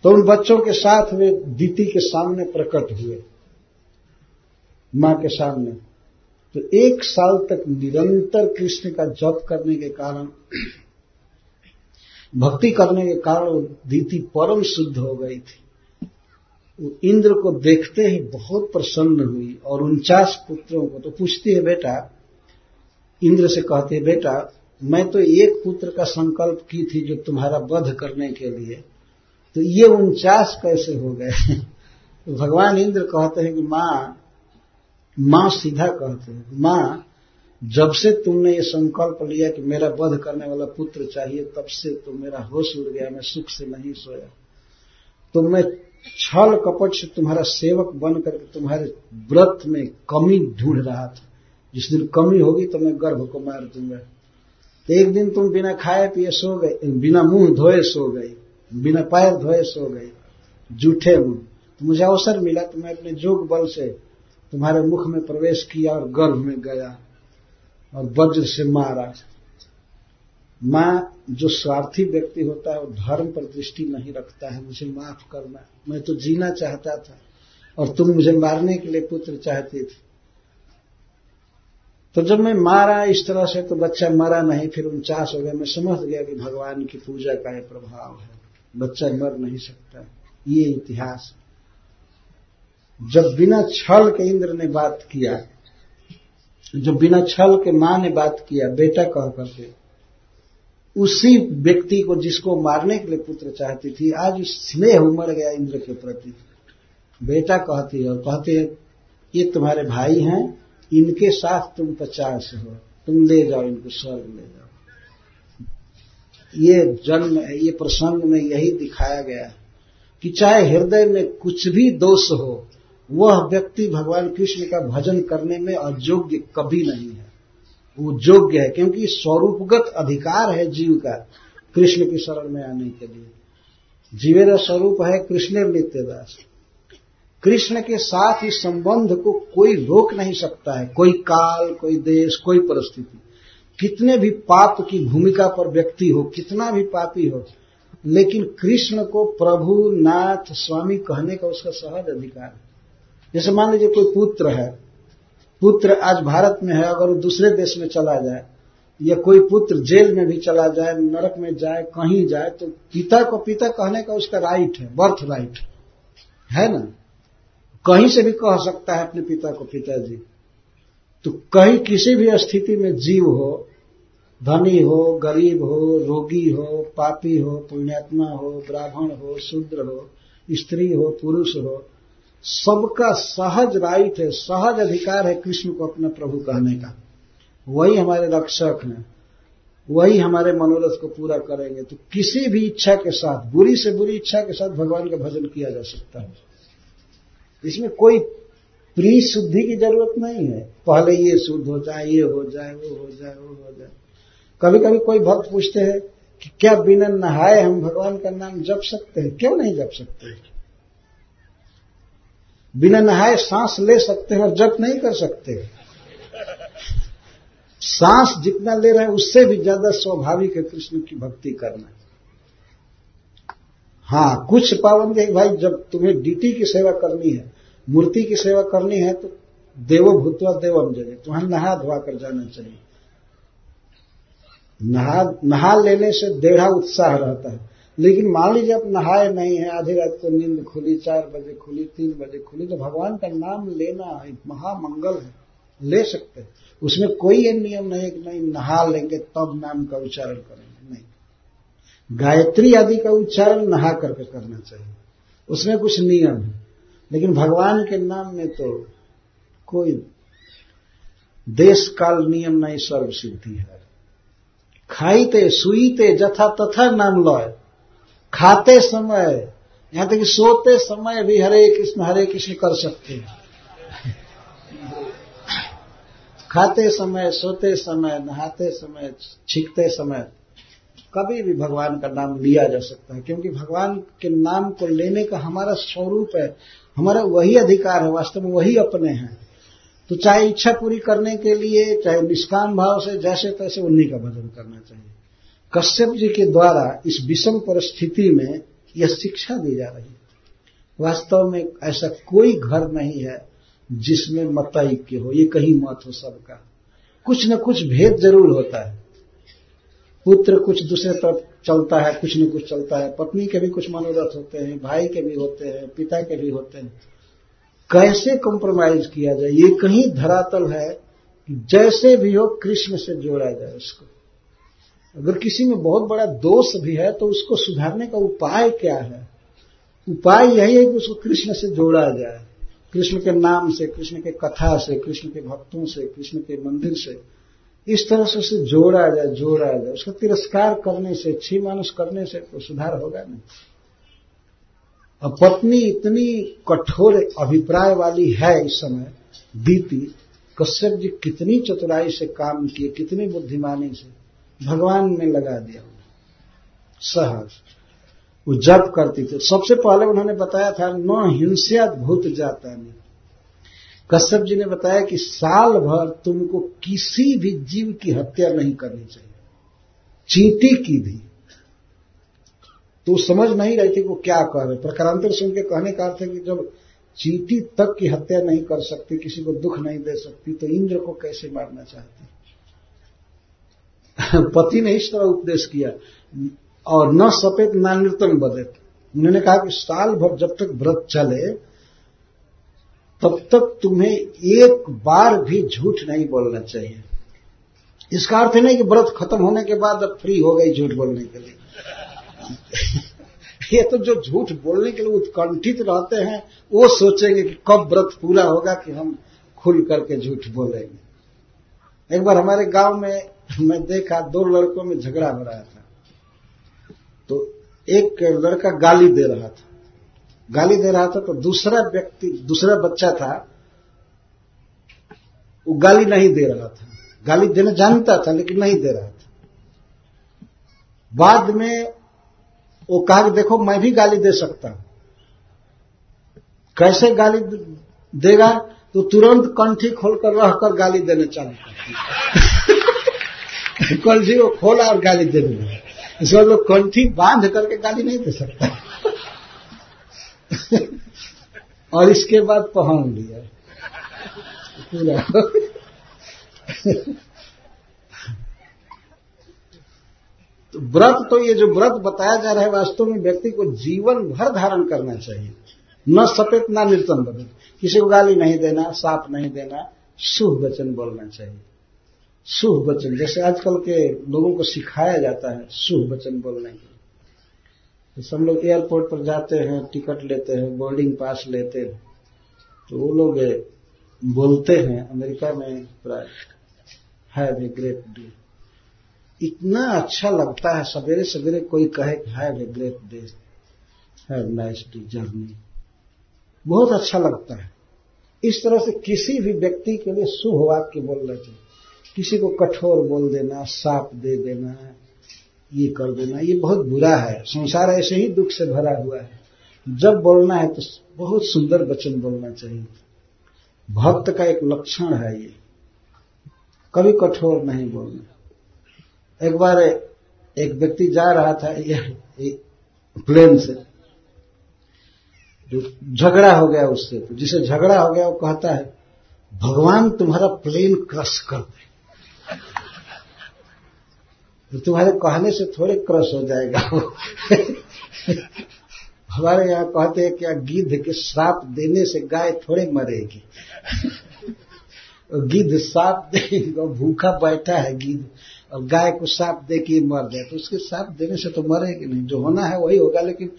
तो उन बच्चों के साथ वे दीति के सामने प्रकट हुए, मां के सामने। तो 1 साल तक निरंतर कृष्ण का जप करने के कारण, भक्ति करने के कारण दीति परम शुद्ध हो गई थी। वो इंद्र को देखते ही बहुत प्रसन्न हुई और 49 पुत्रों को तो पूछती है, बेटा, इंद्र से कहती है, बेटा मैं तो एक पुत्र का संकल्प की थी जो तुम्हारा वध करने के लिए, तो ये 49 कैसे हो गए? तो भगवान इंद्र कहते हैं कि मां सीधा कहते हैं, मां जब से तुमने ये संकल्प लिया कि मेरा वध करने वाला पुत्र चाहिए, तब से तो मेरा होश उड़ गया, मैं सुख से नहीं सोया। तो मैं छल कपट से तुम्हारा सेवक बन करके तुम्हारे व्रत में कमी ढूंढ रहा था। जिस दिन कमी होगी तो मैं गर्भ को मार दूंगा। तो एक दिन तुम बिना खाए पिए सो गए, बिना मुंह धोए सो गई, बिना पैर धोए सो गई, जूठे मुंह। तो मुझे अवसर मिला तो मैं अपने जोग बल से तुम्हारे मुख में प्रवेश किया और गर्भ में गया और वज्र से मारा। मां जो स्वार्थी व्यक्ति होता है वो धर्म पर दृष्टि नहीं रखता है, मुझे माफ करना, मैं तो जीना चाहता था और तुम मुझे मारने के लिए पुत्र चाहती थी। तो जब मैं मारा इस तरह से तो बच्चा मरा नहीं, फिर 49 हो गया। मैं समझ गया कि भगवान की पूजा का ये प्रभाव है, बच्चा मर नहीं सकता। ये इतिहास। जब बिना छल के इंद्र ने बात किया, जब बिना छल के मां ने बात किया बेटा कह करके, उसी व्यक्ति को जिसको मारने के लिए पुत्र चाहती थी, आज स्नेह उमड़ गया इंद्र के प्रति। बेटा कहती है और कहती है ये तुम्हारे भाई हैं, इनके साथ तुम 50 हो, तुम ले जाओ इनको, स्वर्ग ले जाओ। ये जन्म है, ये प्रसंग में यही दिखाया गया है कि चाहे हृदय में कुछ भी दोष हो, वह व्यक्ति भगवान कृष्ण का भजन करने में अयोग्य कभी नहीं है। वो योग्य है, क्योंकि स्वरूपगत अधिकार है जीव का कृष्ण की शरण में आने के लिए। जीवेरा स्वरूप है कृष्ण नित्यदास। कृष्ण के साथ इस संबंध को कोई रोक नहीं सकता है, कोई काल, कोई देश, कोई परिस्थिति। कितने भी पाप की भूमिका पर व्यक्ति हो, कितना भी पापी हो, लेकिन कृष्ण को प्रभु, नाथ, स्वामी कहने का उसका सहज अधिकार है। जैसे मान लीजिए कोई पुत्र है, पुत्र आज भारत में है, अगर वो दूसरे देश में चला जाए, या कोई पुत्र जेल में भी चला जाए, नरक में जाए, कहीं जाए, तो पिता को पिता कहने का उसका राइट है, बर्थ राइट है ना। कहीं से भी कह सकता है अपने पिता को पिताजी। तो कहीं किसी भी स्थिति में जीव हो, धनी हो, गरीब हो, रोगी हो, पापी हो, पुण्यात्मा हो, ब्राह्मण हो, शूद्र हो, स्त्री हो, पुरुष हो, सबका सहज राइट है, सहज अधिकार है कृष्ण को अपना प्रभु कहने का। वही हमारे रक्षक हैं, वही हमारे मनोरथ को पूरा करेंगे। तो किसी भी इच्छा के साथ, बुरी से बुरी इच्छा के साथ भगवान का भजन किया जा सकता है। इसमें कोई प्री शुद्धि की जरूरत नहीं है, पहले ये शुद्ध हो जाए, ये हो जाए, वो हो जाए, वो हो जाए। कभी कभी कोई भक्त पूछते हैं कि क्या बिना नहाए हम भगवान का नाम जप सकते हैं? क्यों नहीं जप सकते? बिना नहाए सांस ले सकते हैं और जप नहीं कर सकते। सांस जितना ले रहे हैं उससे भी ज्यादा स्वाभाविक है कृष्ण की भक्ति करना। हाँ, कुछ पाबंदी है भाई, जब तुम्हें डीटी की सेवा करनी है, मूर्ति की सेवा करनी है, तो देवो भूत्वा देवम जय, तुम्हें नहा धोआ कर जाना चाहिए। नहा लेने से देढ़ा उत्साह रहता है। लेकिन मान लीजिए आप नहाए नहीं है, आधी रात को नींद खुली, 4 बजे खुली, 3 बजे खुली, तो भगवान का नाम लेना है, महामंगल है, ले सकते हैं। उसमें कोई ये नियम नहीं है कि नहीं नहा लेंगे तब नाम का उच्चारण करेंगे, नहीं। गायत्री आदि का उच्चारण नहा करके करना चाहिए, उसमें कुछ नियम है। लेकिन भगवान के नाम में तो कोई देश काल नियम नहीं, सर्व सिद्धि है। खाईते सुईते जथा तथा नाम लय, खाते समय, यहां तक कि सोते समय भी हरे कृष्ण कर सकते हैं। खाते समय, सोते समय, नहाते समय, छींकते समय, कभी भी भगवान का नाम लिया जा सकता है, क्योंकि भगवान के नाम को लेने का हमारा स्वरूप है, हमारा वही अधिकार है, वास्तव में वही अपने हैं। तो चाहे इच्छा पूरी करने के लिए, चाहे निष्काम भाव से, जैसे तैसे उन्हीं का भजन करना चाहिए। कश्यप जी के द्वारा इस विषम परिस्थिति में यह शिक्षा दी जा रही है। वास्तव में ऐसा कोई घर नहीं है जिसमें मतैक्य हो, ये कहीं मत हो सबका। कुछ न कुछ भेद जरूर होता है। पुत्र कुछ दूसरे तरफ चलता है, कुछ न कुछ चलता है, पत्नी के भी कुछ मनोरथ होते हैं, भाई के भी होते हैं, पिता के भी होते हैं। कैसे कॉम्प्रोमाइज किया जाए, ये कहीं धरातल है। जैसे भी हो कृष्ण से जोड़ा जाए उसको। अगर किसी में बहुत बड़ा दोष भी है तो उसको सुधारने का उपाय क्या है? उपाय यही है कि उसको कृष्ण से जोड़ा जाए, कृष्ण के नाम से, कृष्ण के कथा से, कृष्ण के भक्तों से, कृष्ण के मंदिर से, इस तरह से उसे जोड़ा जाए। उसका तिरस्कार करने से, छी मानुष करने से तो सुधार होगा नहीं। अब पत्नी इतनी कठोर अभिप्राय वाली है इस समय, दीति, कश्यप जी कितनी चतुराई से काम किए, कितनी बुद्धिमानी से भगवान में लगा दिया। सहज वो जप करती थी। सबसे पहले उन्होंने बताया था न हिंस्यात भूत जाता नहीं। कश्यप जी ने बताया कि साल भर तुमको किसी भी जीव की हत्या नहीं करनी चाहिए, चींटी की भी। तो समझ नहीं रही थी वो क्या कह रहे। प्रकारांतर से उनके कहने का अर्थ है कि जब चींटी तक की हत्या नहीं कर सकती, किसी को दुख नहीं दे सकती, तो इंद्र को कैसे मारना चाहती। पति ने इस तरह उपदेश किया। और न सपेत न नृतम बदेत। उन्होंने कहा कि साल भर जब तक व्रत चले तब तक तुम्हें एक बार भी झूठ नहीं बोलना चाहिए। इसका अर्थ नहीं कि व्रत खत्म होने के बाद अब फ्री हो गई झूठ बोलने के लिए। ये तो जो झूठ बोलने के लिए उत्कंठित रहते हैं वो सोचेंगे कि कब व्रत पूरा होगा कि हम खुल करके झूठ बोलेंगे। एक बार हमारे गांव में मैं देखा 2 लड़कों में झगड़ा हो रहा था। तो एक लड़का गाली दे रहा था तो दूसरा बच्चा था, वो गाली नहीं दे रहा था। गाली देना जानता था लेकिन नहीं दे रहा था। बाद में वो कहा कि देखो मैं भी गाली दे सकता हूं। कैसे गाली देगा? तो तुरंत कंठी खोलकर रहकर गाली देने चालू कर। कल जी वो खोला और गाली देने लगा। इसमें लोग कंठी बांध करके गाली नहीं दे सकता। और इसके बाद पहन लिया पूरा। तो व्रत, तो ये जो व्रत बताया जा रहा है वास्तव में व्यक्ति को जीवन भर धारण करना चाहिए। न सपेत ना निर्तन बदल, किसी को गाली नहीं देना, साफ नहीं देना, शुभ वचन बोलना चाहिए। शुभ वचन, जैसे आजकल के लोगों को सिखाया जाता है शुभ वचन बोलने के लिए। तो सब लोग एयरपोर्ट पर जाते हैं, टिकट लेते हैं, बोर्डिंग पास लेते हैं, तो वो लोग बोलते हैं अमेरिका में प्राय हैव ए ग्रेट डे। इतना अच्छा लगता है सवेरे सवेरे कोई कहे have a great day, have nice day journey, बहुत अच्छा लगता है। इस तरह से किसी भी व्यक्ति के लिए शुभ वाक्य बोलना चाहिए। किसी को कठोर बोल देना, साप दे देना, ये कर देना, ये बहुत बुरा है। संसार ऐसे ही दुख से भरा हुआ है। जब बोलना है तो बहुत सुंदर वचन बोलना चाहिए। भक्त का एक लक्षण है ये, कभी कठोर नहीं बोलना। एक बार एक व्यक्ति जा रहा था प्लेन से, जो झगड़ा हो गया उससे, तो जिसे झगड़ा हो गया वो कहता है भगवान तुम्हारा प्लेन क्रश कर दे। तो तुम्हारे कहने से थोड़े क्रश हो जाएगा। हमारे यहाँ कहते हैं क्या, गिद्ध के श्राप देने से गाय थोड़े मरेगी। गिद्ध श्राप देगा, भूखा बैठा है गिद्ध, और गाय को श्राप दे के मर जाए तो उसके श्राप देने से तो मरेगी नहीं, जो होना है वही होगा। लेकिन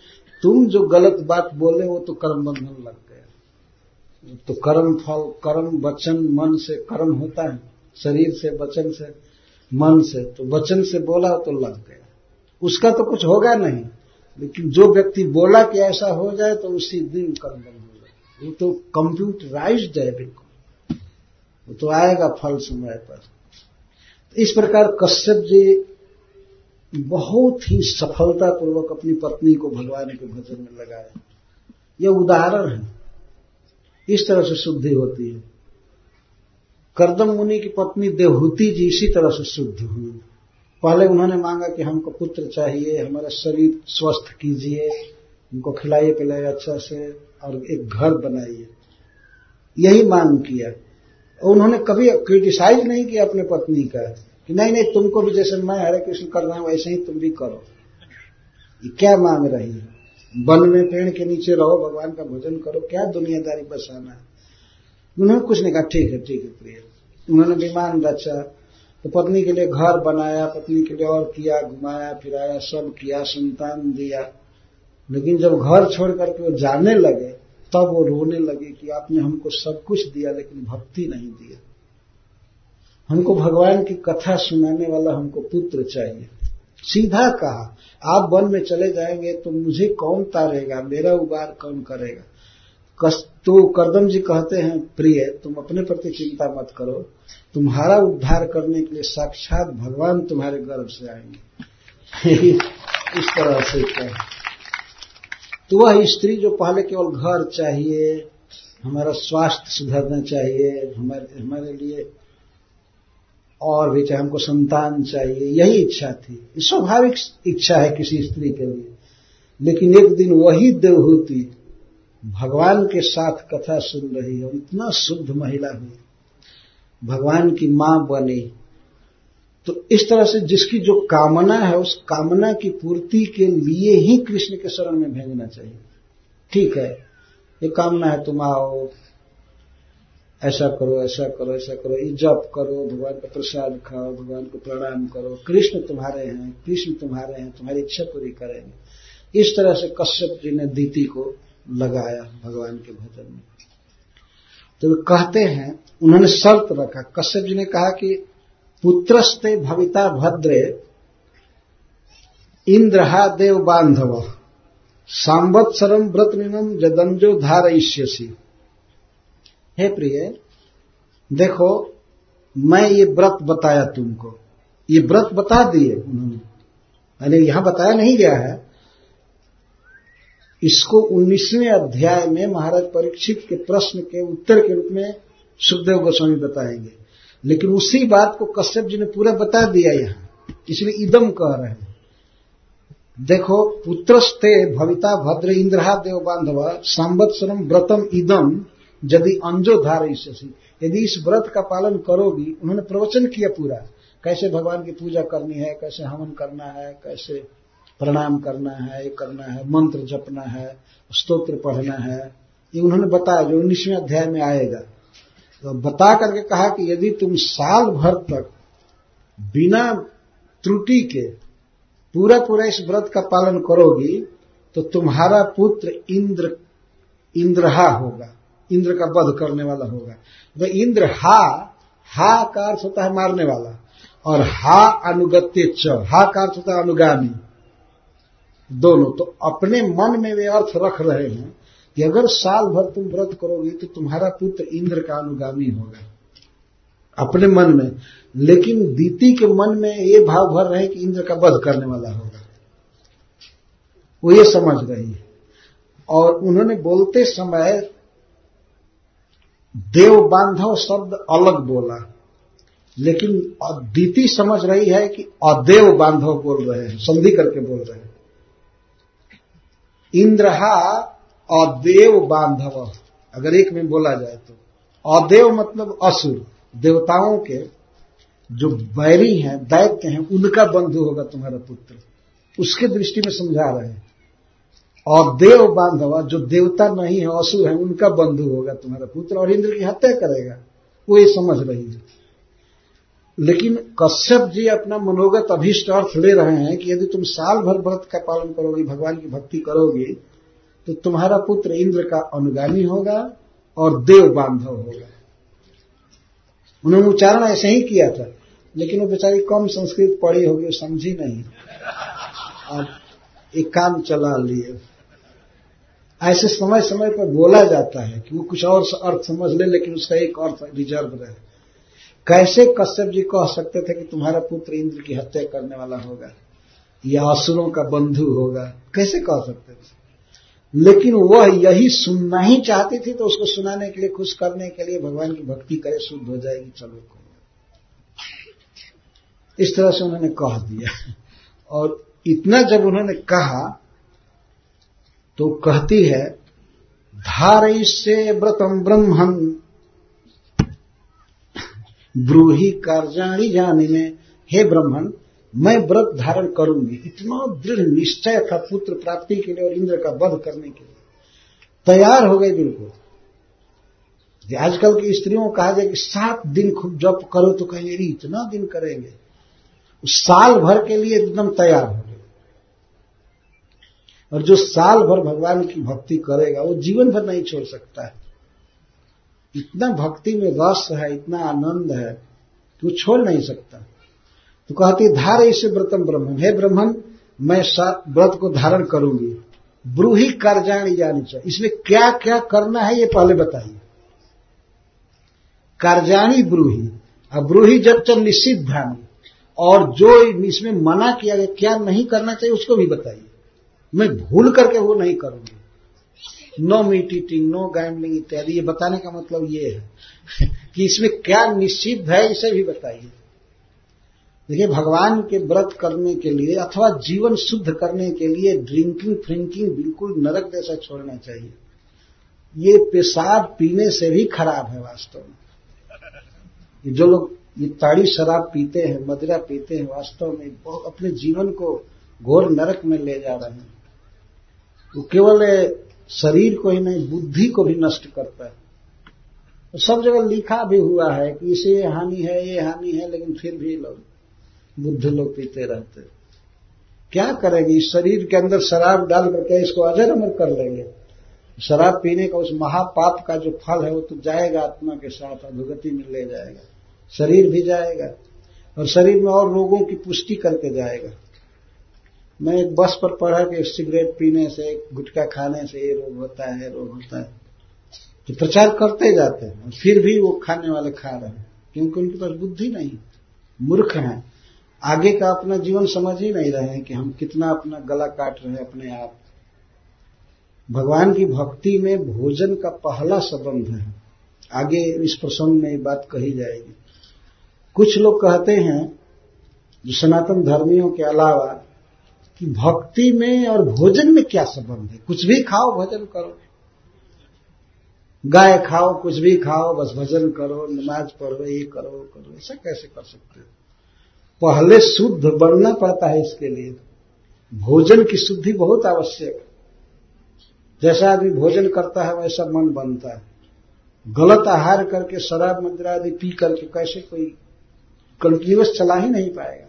तुम जो गलत बात बोले वो तो कर्म बंधन लग गया। तो कर्म फल, कर्म वचन मन से कर्म होता है, शरीर से, वचन से, मन से। तो वचन से बोला तो लग गया, उसका तो कुछ होगा नहीं। लेकिन जो व्यक्ति बोला कि ऐसा हो जाए तो उसी दिन कर्म बंध हो जाए। वो तो कंप्यूटराइज्ड है बिल्कुल, वो तो आएगा फल समय पर। इस प्रकार कश्यप जी बहुत ही सफलतापूर्वक अपनी पत्नी को भगवान के भजन में लगाया। यह उदाहरण है, इस तरह से शुद्धि होती है। कर्दम मुनि की पत्नी देवहूति जी इसी तरह से शुद्ध हुई। पहले उन्होंने मांगा कि हमको पुत्र चाहिए, हमारा शरीर स्वस्थ कीजिए, उनको खिलाइए पिलाइए अच्छा से, और एक घर बनाइए, यही मांग किया। उन्होंने कभी क्रिटिसाइज नहीं किया अपने पत्नी का कि नहीं नहीं तुमको भी जैसे मैं हरे कृष्ण कर रहा हूं वैसे ही तुम भी करो। ये क्या मांग रही है, वन में पेड़ के नीचे रहो, भगवान का भजन करो, क्या दुनियादारी बसाना है। उन्होंने कुछ नहीं कहा, ठीक है प्रिय। उन्होंने विमान रचा, तो पत्नी के लिए घर बनाया, पत्नी के लिए और किया, घुमाया फिराया, सब किया, संतान दिया। लेकिन जब घर छोड़ करके वो जाने लगे तब वो रोने लगे कि आपने हमको सब कुछ दिया लेकिन भक्ति नहीं दिया। हमको भगवान की कथा सुनाने वाला हमको पुत्र चाहिए। सीधा कहा, आप वन में चले जाएंगे तो मुझे कौन तारेगा, मेरा उबार कौन करेगा। तो कर्दम जी कहते हैं, प्रिय तुम अपने प्रति चिंता मत करो, तुम्हारा उद्धार करने के लिए साक्षात भगवान तुम्हारे गर्भ से आएंगे। इस तरह से कहा। तो वह स्त्री जो पहले केवल घर चाहिए, हमारा स्वास्थ्य सुधरना चाहिए, हमारे लिए और भी चाहिए, हमको संतान चाहिए, यही इच्छा थी। स्वाभाविक इच्छा है किसी स्त्री के लिए। लेकिन एक दिन वही देवहूति भगवान के साथ कथा सुन रही है, इतना शुद्ध महिला हुई, भगवान की मां बनी। तो इस तरह से जिसकी जो कामना है उस कामना की पूर्ति के लिए ही कृष्ण के शरण में भेजना चाहिए। ठीक है, ये कामना है, तुम आओ, ऐसा करो ऐसा करो ऐसा करो, ये जप करो, भगवान का प्रसाद खाओ, भगवान को प्रणाम करो, कृष्ण तुम्हारे हैं, कृष्ण तुम्हारे हैं, तुम्हारी इच्छा पूरी करेंगे। इस तरह से कश्यप जी ने दीति को लगाया भगवान के भजन में। तो कहते हैं, उन्होंने शर्त रखा, कश्यप जी ने कहा कि पुत्रस्ते भविता भद्रे इंद्रहा देव बांधव सांवत्सरम व्रतनिनम जदंजो धारयिष्यसि। हे प्रिय, देखो मैं ये व्रत बताया तुमको, ये व्रत बता दिए उन्होंने, यानी यहां बताया नहीं गया है। इसको 19वें अध्याय में महाराज परीक्षित के प्रश्न के उत्तर के रूप में सुखदेव गोस्वामी बताएंगे। लेकिन उसी बात को कश्यप जी ने पूरा बता दिया यहां, इसलिए इदम कह रहे हैं देखो, पुत्रस्ते भविता भद्र इंद्रहा देव बांधव संवत्सरम व्रतम इदम यदि अंजो धारयिष्यसि। यदि इस व्रत का पालन करोगी, उन्होंने प्रवचन किया पूरा, कैसे भगवान की पूजा करनी है, कैसे हवन करना है, कैसे प्रणाम करना है, ये करना है, मंत्र जपना है, स्तोत्र पढ़ना है, ये उन्होंने बताया, जो 19वें अध्याय में आएगा। तो बता करके कहा कि यदि तुम साल भर तक बिना त्रुटि के पूरा पूरा इस व्रत का पालन करोगी तो तुम्हारा पुत्र इंद्रहा होगा, इंद्र का वध करने वाला होगा। तो इंद्र हा का अर्थ होता है मारने वाला, और हा अनुगत्य च, हा का अर्थ होता है अनुगामी, दोनों। तो अपने मन में वे अर्थ रख रहे हैं कि अगर साल भर तुम व्रत करोगी तो तुम्हारा पुत्र इंद्र का अनुगामी होगा, अपने मन में। लेकिन दीति के मन में ये भाव भर रहे कि इंद्र का वध करने वाला होगा, वो ये समझ रही है। और उन्होंने बोलते समय देव बांधव शब्द अलग बोला, लेकिन दीति समझ रही है कि अदेव बांधव बोल रहे हैं, संधि करके बोल रहे हैं। इंद्रहा अदेव बांधव अगर एक में बोला जाए तो, अदेव मतलब असुर, देवताओं के जो बैरी हैं, दैत्य हैं, उनका बंधु होगा तुम्हारा पुत्र, उसके दृष्टि में समझा रहे हैं। और देव बांधवा जो देवता नहीं है, असुर है, उनका बंधु होगा तुम्हारा पुत्र, और इंद्र की हत्या करेगा, वो ये समझ रही है। लेकिन कश्यप जी अपना मनोगत अभीष्ट अर्थ ले रहे हैं कि यदि तुम साल भर व्रत का पालन करोगी, भगवान की भक्ति करोगी, तो तुम्हारा पुत्र इंद्र का अनुगामी होगा और देव बांधव होगा। उन्होंने उच्चारण ऐसे ही किया था, लेकिन वो बेचारी कम संस्कृत पढ़ी होगी, वो समझी नहीं, और एक काम चला लिए। ऐसे समय समय पर बोला जाता है कि वो कुछ और अर्थ समझ ले, लेकिन उसका एक अर्थ रिजर्व रहे। कैसे कश्यप जी कह सकते थे कि तुम्हारा पुत्र इंद्र की हत्या करने वाला होगा या असुरों का बंधु होगा, कैसे कह सकते थे? लेकिन वह यही सुनना ही चाहती थी, तो उसको सुनाने के लिए, खुश करने के लिए भगवान की भक्ति करे, शुद्ध हो जाएगी, चलो इस तरह से उन्होंने कह दिया। और इतना जब उन्होंने कहा तो कहती है, धारयिष्ये व्रतम ब्रह्मन् ब्रूहि कार्याणि जानिमे। हे ब्रह्मन, मैं व्रत धारण करूंगी। इतना दृढ़ निश्चय था पुत्र प्राप्ति के लिए और इंद्र का वध करने के लिए, तैयार हो गई बिल्कुल। आजकल की स्त्रियों को कहा जाए कि 7 दिन खूब जप करो, तो कहेंगे इतना दिन करेंगे, साल भर के लिए एकदम तैयार हो गए। और जो साल भर भगवान की भक्ति करेगा वो जीवन भर नहीं छोड़ सकता है। इतना भक्ति में रस है, इतना आनंद है कि वो छोड़ नहीं सकता। तो कहती धारयिष्ये व्रतम ब्रह्मन्, हे ब्रह्मन, मैं व्रत को धारण करूंगी। ब्रूहि कार्याणि जानिच, इसमें क्या क्या करना है ये पहले बताइए। कार्याणि ब्रूहि, अब ब्रूहि जब चल निषिद्धानि, और जो इसमें मना किया गया क्या नहीं करना चाहिए उसको भी बताइए। मैं भूल करके वो नहीं करूंगी। No meat eating, no gambling इत्यादि, ये बताने का मतलब ये है कि इसमें क्या निषिद्ध है, इसे भी बताइए। देखिए, भगवान के व्रत करने के लिए अथवा जीवन शुद्ध करने के लिए ड्रिंकिंग फ्रिंकिंग बिल्कुल नरक जैसा छोड़ना चाहिए। ये पेशाब पीने से भी खराब है वास्तव में। जो लोग ये ताड़ी शराब पीते हैं, मदिरा पीते हैं, वास्तव में अपने जीवन को घोर नरक में ले जा रहे हैं। वो केवल शरीर को ही नहीं, बुद्धि को भी नष्ट करता है। तो सब जगह लिखा भी हुआ है कि इसे ये हानि है, ये हानि है, लेकिन फिर भी लोग बुद्ध लोग पीते रहते हैं। क्या करेंगे? इस शरीर के अंदर शराब डाल करके इसको अजर अमर कर लेंगे। शराब पीने का उस महापाप का जो फल है वो तो जाएगा आत्मा के साथ, अधोगति में ले जाएगा, शरीर भी जाएगा और शरीर में और रोगों की पुष्टि करके जाएगा। मैं एक बस पर पढ़ा कि सिगरेट पीने से, गुटखा खाने से ये रोग होता है, रोग होता है, तो प्रचार करते जाते हैं। फिर भी वो खाने वाले खा रहे हैं, क्योंकि उनके पास बुद्धि नहीं, मूर्ख हैं, आगे का अपना जीवन समझ ही नहीं रहे हैं कि हम कितना अपना गला काट रहे हैं अपने आप। भगवान की भक्ति में भोजन का पहला संबंध है। आगे इस प्रसंग में ये बात कही जाएगी। कुछ लोग कहते हैं, जो सनातन धर्मियों के अलावा, कि भक्ति में और भोजन में क्या संबंध है। कुछ भी खाओ भजन करो, गाय खाओ कुछ भी खाओ बस भजन करो, नमाज पढ़ो, ये करो करो, ऐसा कैसे कर सकते हो। पहले शुद्ध बनना पड़ता है, इसके लिए भोजन की शुद्धि बहुत आवश्यक है। जैसा आदमी भोजन करता है वैसा मन बनता है। गलत आहार करके शराब मदिरा आदि पी करके कैसे कोई कंटिन्यूअस चला ही नहीं पाएगा।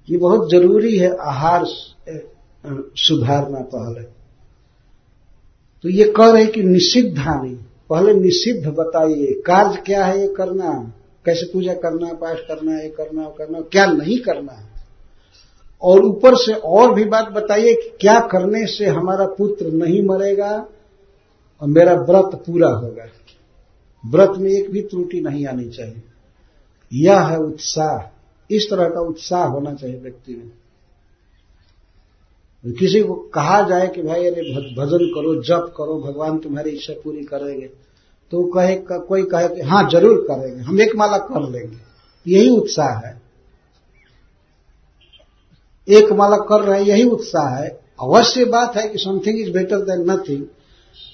ये बहुत जरूरी है आहार सुधारना पहले। तो ये कह रहे कि निषिद्ध हानि, पहले निषिद्ध बताइए, कार्य क्या है ये करना, कैसे पूजा करना, पाठ करना, ये करना वो करना, क्या नहीं करना है। और ऊपर से और भी बात बताइए कि क्या करने से हमारा पुत्र नहीं मरेगा और मेरा व्रत पूरा होगा। व्रत में एक भी त्रुटि नहीं आनी चाहिए। यह है उत्साह, इस तरह का उत्साह होना चाहिए व्यक्ति में। किसी को कहा जाए कि भाई अरे भजन करो, जप करो, भगवान तुम्हारी इच्छा पूरी करेंगे, तो कोई कहे कि हाँ जरूर करेंगे, हम एक माला कर लेंगे, यही उत्साह है। एक माला कर रहे हैं यही उत्साह है। अवश्य बात है कि something is better than nothing,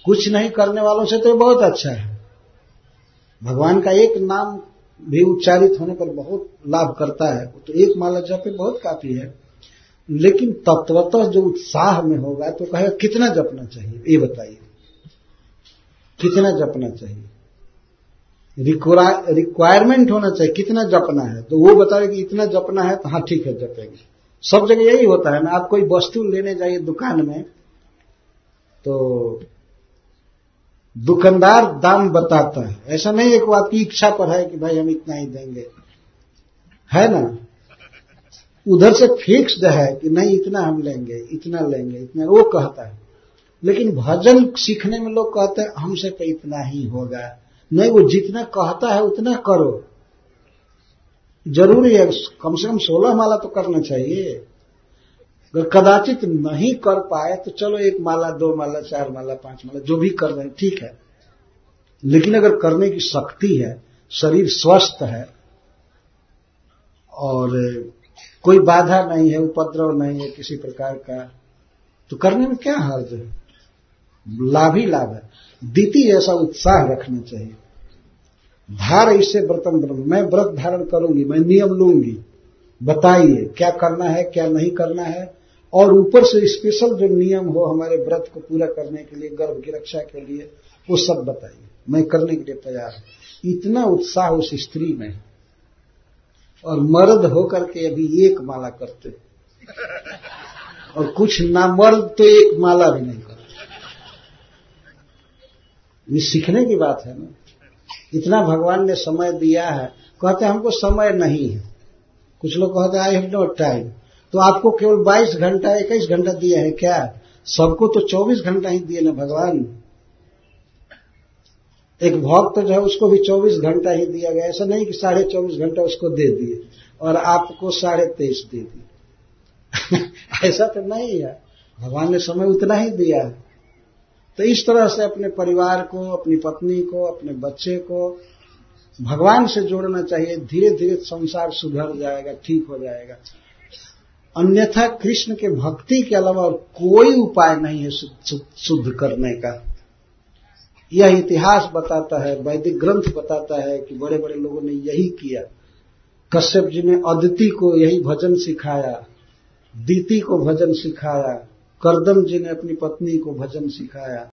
कुछ नहीं करने वालों से तो बहुत अच्छा है। भगवान का एक नाम भी उच्चारित होने पर बहुत लाभ करता है, तो एक माला जपे बहुत काफी है। लेकिन तत्वतः जो उत्साह में होगा तो कहेगा कितना जपना चाहिए, ये बताइए कितना जपना चाहिए। रिक्वायरमेंट होना चाहिए कितना जपना है, तो वो बताए कि इतना जपना है तो हाँ ठीक है जपेंगे। सब जगह यही होता है ना। आप कोई वस्तु लेने जाइए दुकान में तो दुकानदार दाम बताता है, ऐसा नहीं है कि वो आपकी इच्छा पर है कि भाई हम इतना ही देंगे, है ना। उधर से फिक्स्ड है कि नहीं इतना हम लेंगे, इतना लेंगे, इतना वो कहता है। लेकिन भजन सीखने में लोग कहते हैं हमसे तो इतना ही होगा। नहीं, वो जितना कहता है उतना करो। जरूरी है कम से कम 16 माला तो करना चाहिए। अगर कदाचित नहीं कर पाए तो चलो 1 माला, 2 माला, 4 माला, 5 माला जो भी कर रहे हैं ठीक है। लेकिन अगर करने की शक्ति है, शरीर स्वस्थ है और कोई बाधा नहीं है, उपद्रव नहीं है किसी प्रकार का, तो करने में क्या हर्ज है, लाभ ही लाभ है। दीति जैसा उत्साह रखना चाहिए। धार इससे व्रतम ब्रह्म, मैं व्रत धारण करूंगी, मैं नियम लूंगी, बताइए क्या करना है क्या नहीं करना है। और ऊपर से स्पेशल जो नियम हो हमारे व्रत को पूरा करने के लिए, गर्भ की रक्षा के लिए, वो सब बताइए, मैं करने के लिए तैयार हूं। इतना उत्साह उस स्त्री में है। और मर्द होकर के अभी 1 माला करते और कुछ ना मर्द तो 1 माला भी नहीं करते। ये सीखने की बात है ना। इतना भगवान ने समय दिया है, कहते हैं हमको समय नहीं है। कुछ लोग कहते हैं आई हैव नो टाइम। तो आपको केवल 22 घंटा 21 घंटा दिया है क्या? सबको तो 24 घंटा ही दिए ना भगवान। एक भक्त जो है उसको भी 24 घंटा ही दिया गया। ऐसा नहीं कि 24.5 घंटा उसको दे दिए और आपको 23.5 दे दिए। ऐसा तो नहीं है, भगवान ने समय उतना ही दिया है। तो इस तरह से अपने परिवार को, अपनी पत्नी को, अपने बच्चे को भगवान से जोड़ना चाहिए। धीरे धीरे संसार सुधर जाएगा, ठीक हो जाएगा। अन्यथा कृष्ण के भक्ति के अलावा और कोई उपाय नहीं है शुद्ध करने का। यह इतिहास बताता है, वैदिक ग्रंथ बताता है कि बड़े बड़े लोगों ने यही किया। कश्यप जी ने अदिति को यही भजन सिखाया, दीति को भजन सिखाया, करदम जी ने अपनी पत्नी को भजन सिखाया।